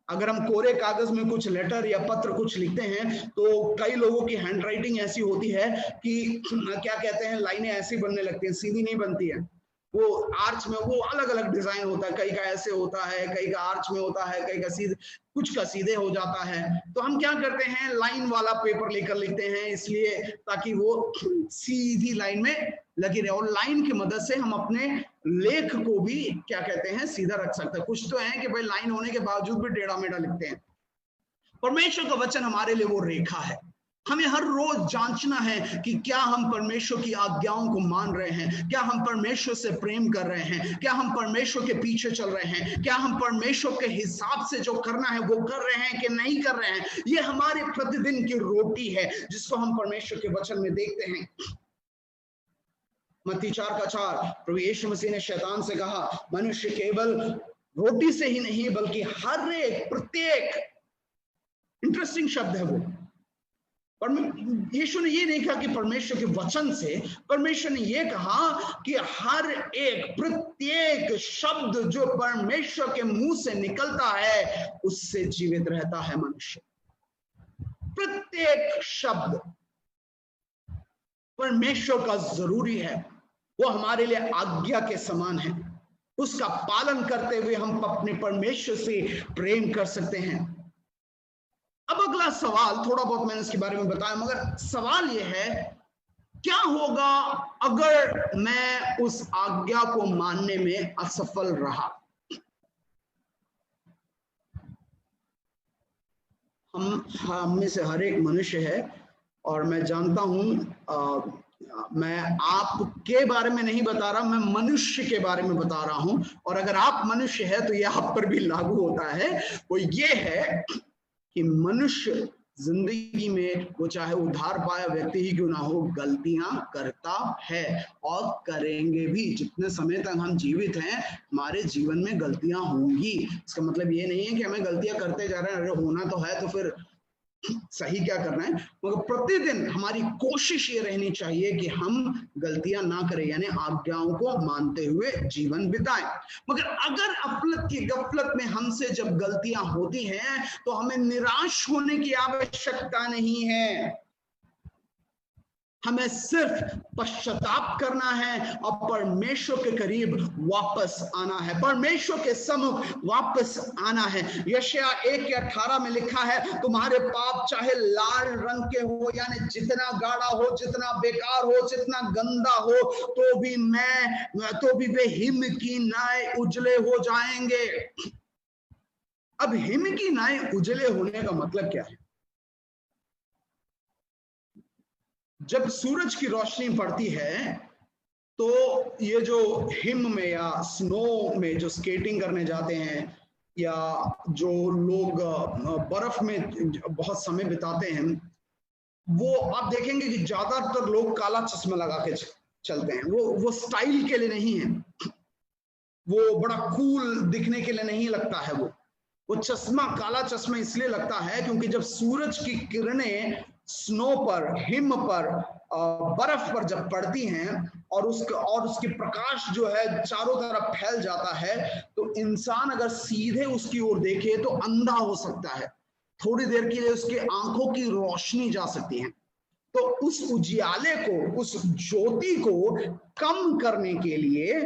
अगर हम कोरे कागज में कुछ लेटर या पत्र कुछ लिखते हैं तो कई लोगों की हैंडराइटिंग ऐसी होती है कि क्या कहते हैं, लाइनें ऐसी बनने लगती हैं, सीधी नहीं बनती है। वो आर्च में वो अलग अलग डिजाइन होता है, कई का ऐसे होता है, कई का आर्च में होता है, कई का सीधे, कुछ का सीधे हो जाता है। तो हम क्या करते हैं, लाइन वाला पेपर लेकर लिखते हैं, इसलिए ताकि वो सीधी लाइन में लगी रहे, और लाइन की मदद से हम अपने लेख को भी क्या कहते हैं, सीधा रख सकता है। कुछ तो है कि भाई लाइन होने के बावजूद भी टेढ़ा मेढ़ा लिखते हैं। परमेश्वर का वचन हमारे लिए वो रेखा है। हमें हर रोज जांचना है कि क्या हम परमेश्वर की आज्ञाओं को मान रहे हैं, क्या हम परमेश्वर से प्रेम कर रहे हैं, क्या हम परमेश्वर के पीछे चल रहे हैं, क्या हम परमेश्वर के हिसाब से जो करना है वो कर रहे हैं कि नहीं कर रहे हैं। ये हमारे प्रतिदिन की रोटी है जिसको हम परमेश्वर के वचन में देखते हैं। मत्ती 4:4, प्रभु यीशु मसीह ने शैतान से कहा, मनुष्य केवल रोटी से ही नहीं बल्कि हर एक प्रत्येक, इंटरेस्टिंग शब्द है वो, यीशु ने ये नहीं कहा कि परमेश्वर के वचन से, परमेश्वर ने ये कहा कि हर एक प्रत्येक शब्द जो परमेश्वर के मुंह से निकलता है उससे जीवित रहता है मनुष्य। प्रत्येक शब्द परमेश्वर का जरूरी है, वो हमारे लिए आज्ञा के समान है। उसका पालन करते हुए हम अपने परमेश्वर से प्रेम कर सकते हैं। अब अगला सवाल, थोड़ा बहुत मैंने इसके बारे में बताया, मगर सवाल यह है, क्या होगा अगर मैं उस आज्ञा को मानने में असफल रहा? हम में से हर एक मनुष्य है, और मैं जानता हूं, मैं आपके बारे में नहीं बता रहा, मैं मनुष्य के बारे में बता रहा हूं। और अगर आप मनुष्य है तो यह आप पर भी लागू होता है। वो ये है कि मनुष्य जिंदगी में, वो चाहे उद्धार पाया व्यक्ति ही क्यों ना हो, गलतियां करता है और करेंगे भी। जितने समय तक हम जीवित हैं हमारे जीवन में गलतियां होंगी। इसका मतलब ये नहीं है कि हमें गलतियां करते जा रहे हैं, अरे होना तो है तो फिर सही क्या करना है, मगर प्रतिदिन हमारी कोशिश ये रहनी चाहिए कि हम गलतियां ना करें, यानी आज्ञाओं को मानते हुए जीवन बिताएं। मगर अगर अपलत की गफलत में हमसे जब गलतियां होती हैं तो हमें निराश होने की आवश्यकता नहीं है। हमें सिर्फ पश्चाताप करना है और परमेश्वर के करीब वापस आना है, परमेश्वर के सम्मुख वापस आना है। यशायाह 1:18 में लिखा है, तुम्हारे पाप चाहे लाल रंग के हो, यानी जितना गाढ़ा हो, जितना बेकार हो, जितना गंदा हो, तो भी वे हिम की नाय उजले हो जाएंगे। अब हिम की नाय उजले होने का मतलब क्या है? जब सूरज की रोशनी पड़ती है तो ये जो हिम में या स्नो में जो स्केटिंग करने जाते हैं, या जो लोग बर्फ में बहुत समय बिताते हैं, वो आप देखेंगे कि ज्यादातर लोग काला चश्मा लगा के चलते हैं। वो स्टाइल के लिए नहीं है, वो बड़ा कूल दिखने के लिए नहीं लगता है। वो चश्मा, काला चश्मा इसलिए लगता है क्योंकि जब सूरज की किरणें स्नो पर, हिम पर, बर्फ पर जब पड़ती हैं और उसके प्रकाश जो है चारों तरफ फैल जाता है, तो इंसान अगर सीधे उसकी ओर देखे तो अंधा हो सकता है। थोड़ी देर के लिए उसके आंखों की रोशनी जा सकती है। तो उस उजियाले को, उस ज्योति को कम करने के लिए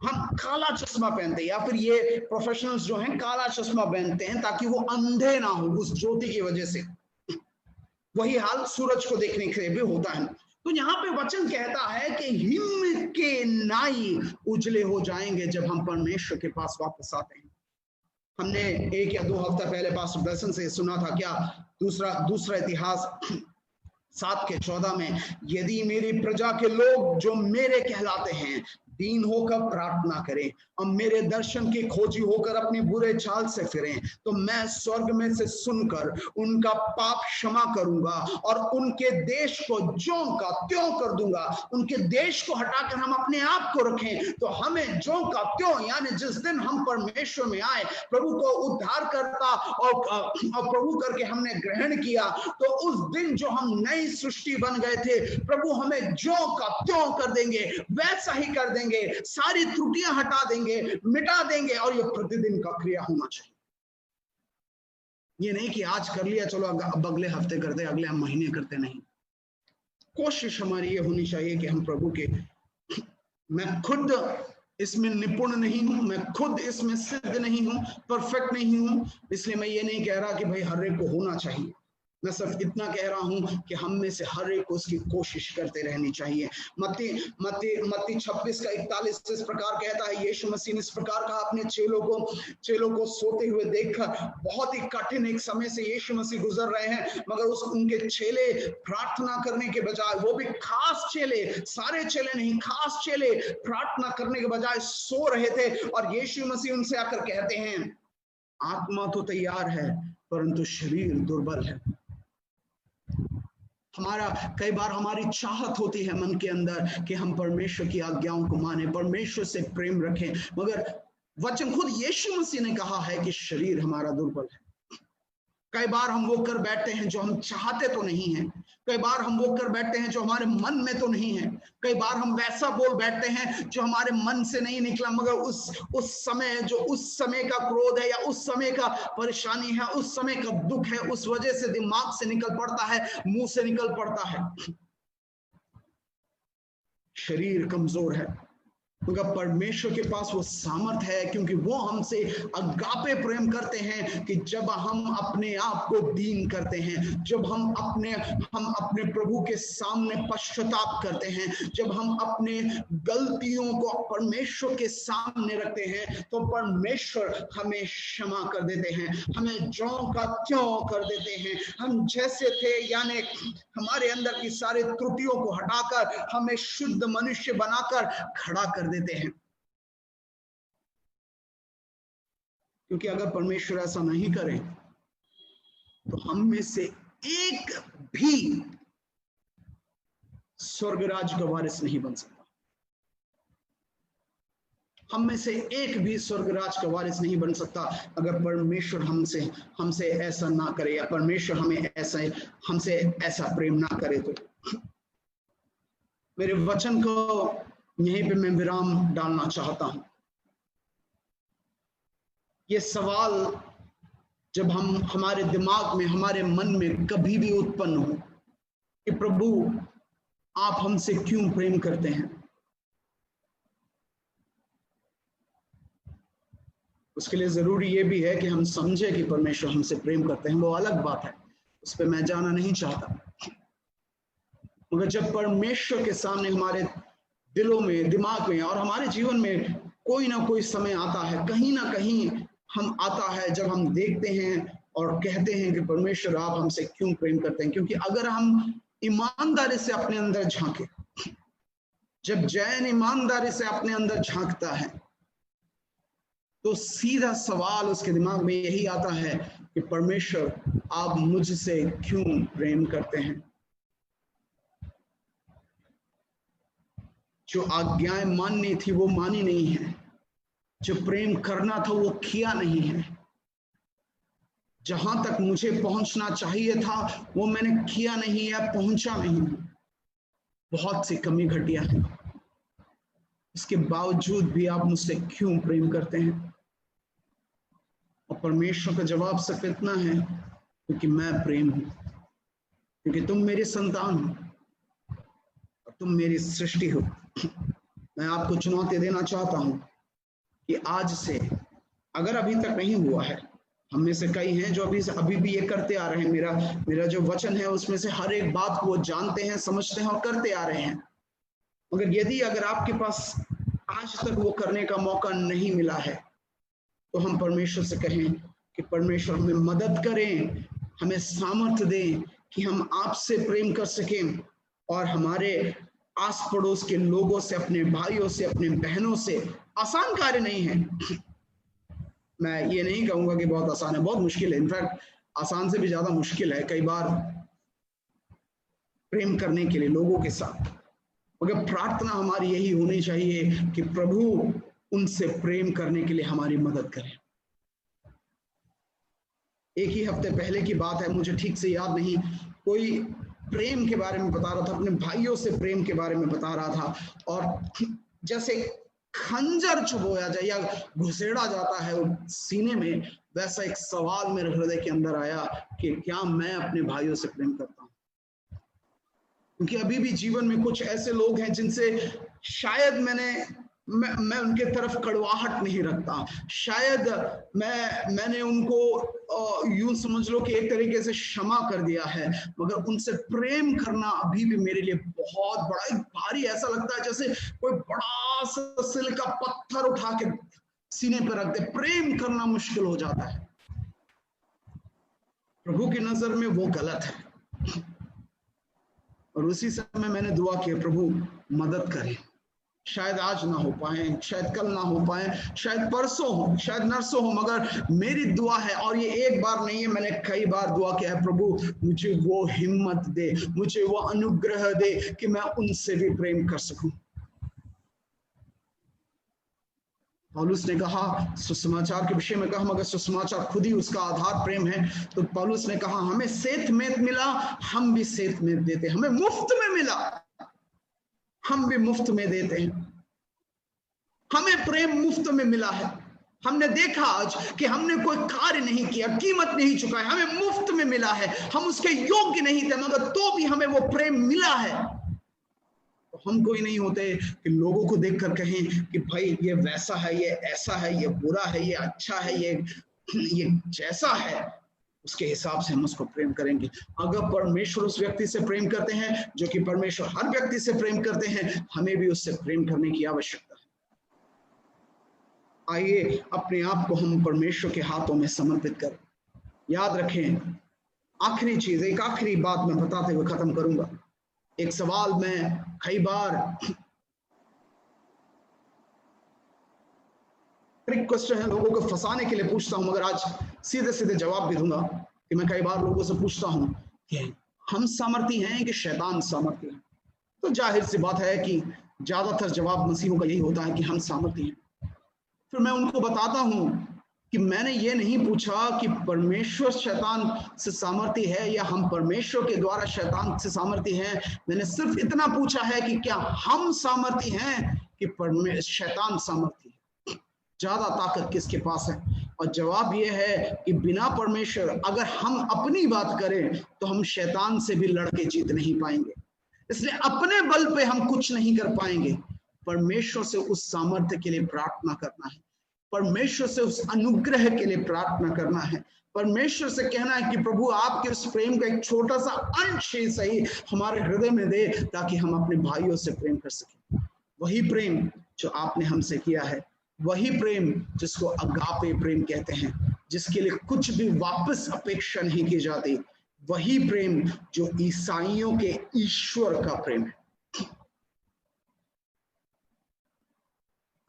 हम काला चश्मा पहनते हैं, या फिर ये प्रोफेशनल्स जो हैं काला चश्मा पहनते हैं ताकि वो अंधे ना हो उस ज्योति की वजह से। वही हाल सूरज को देखने के लिए भी होता है। तो यहाँ पे वचन कहता है कि हिम के नाई उजले हो जाएंगे जब हम परमेश्वर के पास वापस आते हैं। हमने 1 या 2 हफ्ता पहले पास्टर ब्लेसन से सुना था, क्या दूसरा इतिहास 7:14 में, यदि मेरी प्रजा के लोग जो मेरे कहलाते हैं दीन होकर प्रार्थना करें और मेरे दर्शन की खोजी होकर अपने बुरे चाल से फिरें, तो मैं स्वर्ग में से सुनकर उनका पाप क्षमा करूंगा और उनके देश को ज्यों का त्यों कर दूंगा। उनके देश को हटाकर हम अपने आप को रखें, तो हमें ज्यों का त्यों, यानी जिस दिन हम परमेश्वर में आए, प्रभु को उद्धार करता और प्रभु करके हमने ग्रहण किया, तो उस दिन जो हम नई सृष्टि बन गए थे, प्रभु हमें ज्यों का त्यों कर देंगे, वैसा ही कर देंगे, सारी त्रुटियां हटा देंगे, मिटा देंगे। और ये प्रतिदिन का क्रिया होना चाहिए। ये नहीं कि आज कर लिया चलो अब अगले हफ्ते करते, अगले महीने करते, नहीं। कोशिश हमारी ये होनी चाहिए कि हम प्रभु के, मैं खुद इसमें निपुण नहीं हूं, मैं खुद इसमें सिद्ध नहीं हूं, परफेक्ट नहीं हूं, इसलिए मैं ये नहीं कह रहा कि भाई हर एक को होना चाहिए, मैं सिर्फ इतना कह रहा हूं कि हम में से हर एक उसकी कोशिश करते रहनी चाहिए। मत्ती मत्ती मत्ती 26:41 इस प्रकार कहता है, यीशु मसीह ने इस प्रकार कहा अपने चेलों को सोते हुए देखकर। बहुत ही कठिन एक समय से यीशु मसीह गुजर रहे हैं, मगर उनके चेले प्रार्थना करने के बजाय, वो भी खास चेले, सारे चेले नहीं, खास चेले प्रार्थना करने के बजाय सो रहे थे। और यीशु मसीह उनसे आकर कहते हैं, आत्मा तो तैयार है परंतु शरीर दुर्बल है। कई बार हमारी चाहत होती है मन के अंदर कि हम परमेश्वर की आज्ञाओं को माने, परमेश्वर से प्रेम रखें, मगर वचन खुद यीशु मसीह ने कहा है कि शरीर हमारा दुर्बल है। कई बार हम वो कर बैठते हैं जो हम चाहते तो नहीं हैं, कई बार हम वो कर बैठते हैं जो हमारे मन में तो नहीं है, कई बार हम वैसा बोल बैठते हैं जो हमारे मन से नहीं निकला, मगर उस समय का क्रोध है या उस समय का परेशानी है, उस समय का दुख है, उस वजह से दिमाग से निकल पड़ता है, मुंह से निकल पड़ता है। शरीर कमजोर है, मगर परमेश्वर के पास वो सामर्थ है, क्योंकि वो हमसे अगापे प्रेम करते हैं कि जब हम अपने आप को दीन करते हैं, जब हम अपने प्रभु के सामने पश्चाताप करते हैं, जब हम अपने गलतियों को परमेश्वर के सामने रखते हैं, तो परमेश्वर हमें क्षमा कर देते हैं, हमें ज्यों का त्यों कर देते हैं। हम जैसे थे, यानी हमारे अंदर की सारी त्रुटियों को हटाकर हमें शुद्ध मनुष्य बनाकर खड़ा कर देते हैं। क्योंकि अगर परमेश्वर ऐसा नहीं करे तो हम में से एक भी स्वर्गराज का वारिस नहीं बन सकता। हम में से एक भी स्वर्गराज का वारिस नहीं बन सकता अगर परमेश्वर हमसे ऐसा ना करे, या परमेश्वर हमसे ऐसा प्रेम ना करे। तो मेरे वचन को यहीं पे मैं विराम डालना चाहता हूं। ये सवाल जब हमारे दिमाग में, हमारे मन में कभी भी उत्पन्न हो कि प्रभु आप हमसे क्यों प्रेम करते हैं, उसके लिए जरूरी ये भी है कि हम समझे कि परमेश्वर हमसे प्रेम करते हैं। वो अलग बात है, उस पर मैं जाना नहीं चाहता, मगर जब परमेश्वर के सामने हमारे दिलों में, दिमाग में और हमारे जीवन में कोई ना कोई समय आता है, कहीं ना कहीं हम आता है जब हम देखते हैं और कहते हैं कि परमेश्वर आप हमसे क्यों प्रेम करते हैं। क्योंकि अगर हम ईमानदारी से अपने अंदर झांके, जब जैन ईमानदारी से अपने अंदर झांकता है, तो सीधा सवाल उसके दिमाग में यही आता है कि परमेश्वर आप मुझसे क्यों प्रेम करते हैं। जो आज्ञाएं माननी थी वो मानी नहीं है, जो प्रेम करना था वो किया नहीं है, जहां तक मुझे पहुंचना चाहिए था वो मैंने किया नहीं है, पहुंचा नहीं। बहुत सी कमी घटिया है, इसके बावजूद भी आप मुझसे क्यों प्रेम करते हैं। और परमेश्वर का जवाब सिर्फ इतना है, क्योंकि मैं प्रेम हूं, क्योंकि तुम मेरे संतान हो और तुम मेरी सृष्टि हो। मैं आपको चुनौती देना चाहता हूं कि आज से, अगर अभी तक नहीं हुआ है, हम में से कई हैं जो अभी भी ये करते आ रहे हैं, मेरा जो वचन है उसमें से हर एक बात को वो जानते हैं, समझते हैं और करते आ रहे हैं, मगर अगर आपके पास आज तक वो करने का मौका नहीं मिला है, तो हम परमेश्वर से कहें कि परमेश्वर हमें मदद करें, हमें सामर्थ्य दें कि हम आपसे प्रेम कर सकें और हमारे आस पड़ोस के लोगों से, अपने भाइयों से, अपने बहनों से। आसान कार्य नहीं है, मैं ये नहीं कहूंगा कि बहुत आसान है, बहुत मुश्किल है, इनफैक्ट आसान से भी ज्यादा मुश्किल है कई बार प्रेम करने के लिए लोगों के साथ। मगर प्रार्थना हमारी यही होनी चाहिए कि प्रभु उनसे प्रेम करने के लिए हमारी मदद करें। एक ही हफ्ते पहले की बात है, मुझे ठीक से याद नहीं, कोई प्रेम के बारे में बता रहा था, अपने भाइयों से प्रेम के बारे में बता रहा था, और जैसे खंजर चुभोया जाए या घुसेड़ा जाता है सीने में, वैसा एक सवाल मेरे हृदय के अंदर आया कि क्या मैं अपने भाइयों से प्रेम करता हूं। क्योंकि अभी भी जीवन में कुछ ऐसे लोग हैं जिनसे शायद मैंने मैं उनके तरफ कड़वाहट नहीं रखता। शायद मैंने उनको यूं समझ लो कि एक तरीके से क्षमा कर दिया है, मगर उनसे प्रेम करना अभी भी मेरे लिए बहुत बड़ा, एक भारी, ऐसा लगता है जैसे कोई बड़ा सा सिल का पत्थर उठा के सीने पर रख दे। प्रेम करना मुश्किल हो जाता है। प्रभु की नजर में वो गलत है। और उसी समय मैंने दुआ की, प्रभु मदद करें। शायद आज ना हो पाए, शायद कल ना हो पाए, शायद परसों हो, शायद नरसों हो, मगर मेरी दुआ है, और ये एक बार नहीं है, मैंने कई बार दुआ किया है, प्रभु मुझे वो हिम्मत दे, मुझे वो अनुग्रह दे कि मैं उनसे भी प्रेम कर सकूं। पौलुस ने कहा सुसमाचार के विषय में कहा, मगर सुसमाचार खुद ही उसका आधार प्रेम है। तो पौलुस ने कहा हमें सेत में मिला, हम भी सेत में देते, हमें मुफ्त में मिला, हम भी मुफ्त में देते हैं। हमें प्रेम मुफ्त में मिला है। हमने देखा आज कि हमने कोई कार्य नहीं किया, कीमत नहीं चुकाई, हमें मुफ्त में मिला है। हम उसके योग्य नहीं थे, मगर तो भी हमें वो प्रेम मिला है। तो हम कोई नहीं होते कि लोगों को देखकर कहें कि भाई ये वैसा है, ये ऐसा है, ये बुरा है, ये अच्छा है, ये जैसा है उसके हिसाब से हम उसको प्रेम करेंगे। अगर परमेश्वर उस व्यक्ति से प्रेम करते हैं जो कि परमेश्वर हर व्यक्ति से प्रेम करते हैं, हमें भी उससे प्रेम करने की आवश्यकता है। आइए अपने आप को हम परमेश्वर के हाथों में समर्पित करें। याद रखें, आखिरी चीज, एक आखिरी बात मैं बताते हुए खत्म करूंगा। एक सवाल मैं कई बार क्वेश्चन है, लोगों को फंसाने के लिए पूछता हूं, मगर आज सीधे सीधे जवाब भी दूंगा कि मैं कई बार लोगों से पूछता हूं कि हम सामर्थी हैं कि शैतान सामर्थी है? तो जाहिर सी बात है कि ज्यादातर जवाब मसीहों का यही होता है कि हम सामर्थी हैं। फिर मैं उनको बताता हूं कि मैंने ये नहीं पूछा कि परमेश्वर शैतान से सामर्थी है या हम परमेश्वर के द्वारा शैतान से सामर्थी हैं। मैंने सिर्फ इतना पूछा है कि क्या हम सामर्थी हैं कि शैतान सामर्थी है? ज्यादा ताकत किसके पास है? और जवाब यह है कि बिना परमेश्वर, अगर हम अपनी बात करें तो हम शैतान से भी लड़के जीत नहीं पाएंगे। इसलिए अपने बल पे हम कुछ नहीं कर पाएंगे। परमेश्वर से उस सामर्थ्य के लिए प्रार्थना करना है, परमेश्वर से उस अनुग्रह के लिए प्रार्थना करना है, परमेश्वर से कहना है कि प्रभु आपके उस प्रेम का एक छोटा सा अंश ही सही हमारे हृदय में दे, ताकि हम अपने भाइयों से प्रेम कर सकें। वही प्रेम जो आपने हमसे किया है, वही प्रेम जिसको अगापे प्रेम कहते हैं, जिसके लिए कुछ भी वापस अपेक्षा नहीं की जाती, वही प्रेम जो ईसाइयों के ईश्वर का प्रेम है।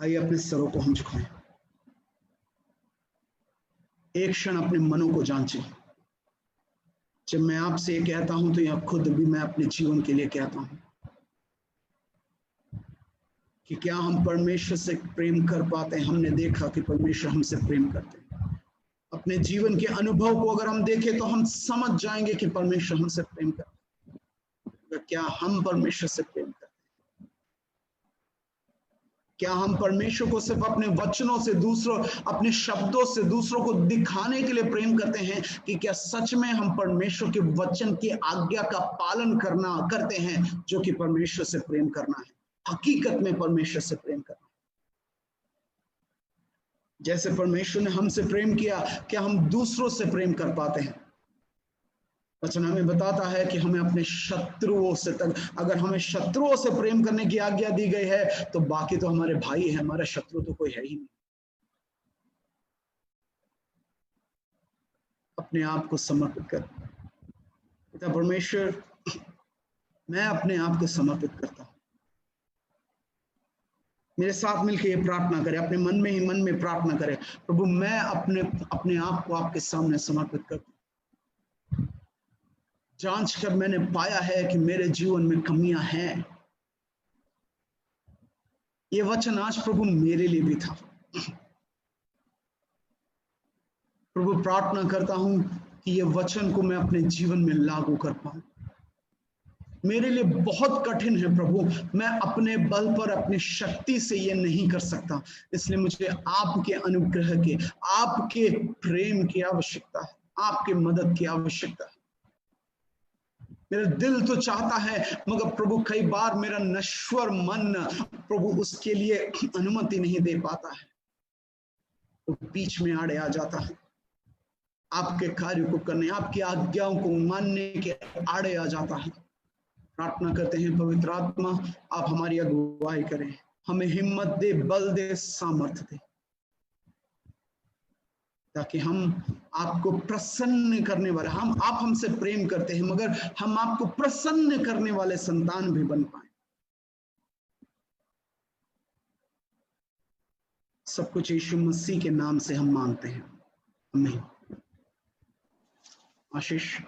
आइए अपने सरों को हम झुकाएं, एक क्षण अपने मनों को जांचें। जब मैं आपसे ये कहता हूं तो यह खुद भी मैं अपने जीवन के लिए कहता हूं कि क्या हम परमेश्वर से प्रेम कर पाते हैं? हमने देखा कि परमेश्वर हमसे प्रेम करते हैं। अपने जीवन के अनुभव को अगर हम देखें तो हम समझ जाएंगे कि परमेश्वर हमसे प्रेम करते हैं। क्या हम परमेश्वर से प्रेम करते हैं? क्या हम परमेश्वर को सिर्फ अपने वचनों से, दूसरों अपने शब्दों से दूसरों को दिखाने के लिए प्रेम करते हैं, कि क्या सच में हम परमेश्वर के वचन की आज्ञा का पालन करते हैं, जो कि परमेश्वर से प्रेम करना है, हकीकत में परमेश्वर से प्रेम करना? जैसे परमेश्वर ने हमसे प्रेम किया, क्या हम दूसरों से प्रेम कर पाते हैं? वचन हमें बताता है कि हमें अपने शत्रुओं से अगर हमें शत्रुओं से प्रेम करने की आज्ञा दी गई है, तो बाकी तो हमारे भाई है, हमारा शत्रु तो कोई है ही नहीं। अपने आप को समर्पित कर। पिता परमेश्वर, मैं अपने आप को समर्पित करता हूं। मेरे साथ मिलकर ये प्रार्थना करें, अपने मन में ही मन में प्रार्थना करें, प्रभु मैं अपने आप को आपके सामने समर्पित करता हूं। जांच कर मैंने पाया है कि मेरे जीवन में कमियां हैं। ये वचन आज प्रभु मेरे लिए भी था। प्रभु प्रार्थना करता हूं कि ये वचन को मैं अपने जीवन में लागू कर पाऊं। मेरे लिए बहुत कठिन है प्रभु, मैं अपने बल पर, अपनी शक्ति से ये नहीं कर सकता। इसलिए मुझे आपके अनुग्रह के, आपके प्रेम की आवश्यकता है, आपके मदद की आवश्यकता है। मेरा दिल तो चाहता है, मगर प्रभु कई बार मेरा नश्वर मन प्रभु उसके लिए अनुमति नहीं दे पाता है, वो बीच में आड़े आ जाता है, आपके कार्य को करने, आपकी आज्ञाओं को मानने के आड़े आ जाता है। प्रार्थना करते हैं पवित्र आत्मा आप हमारी अगुवाई करें, हमें हिम्मत दे, बल दे, सामर्थ्य दे, ताकि हम आपको प्रसन्न करने वाले, आप हमसे प्रेम करते हैं मगर हम आपको प्रसन्न करने वाले संतान भी बन पाए। सब कुछ यीशु मसीह के नाम से हम मांगते हैं, आमीन। आशीष।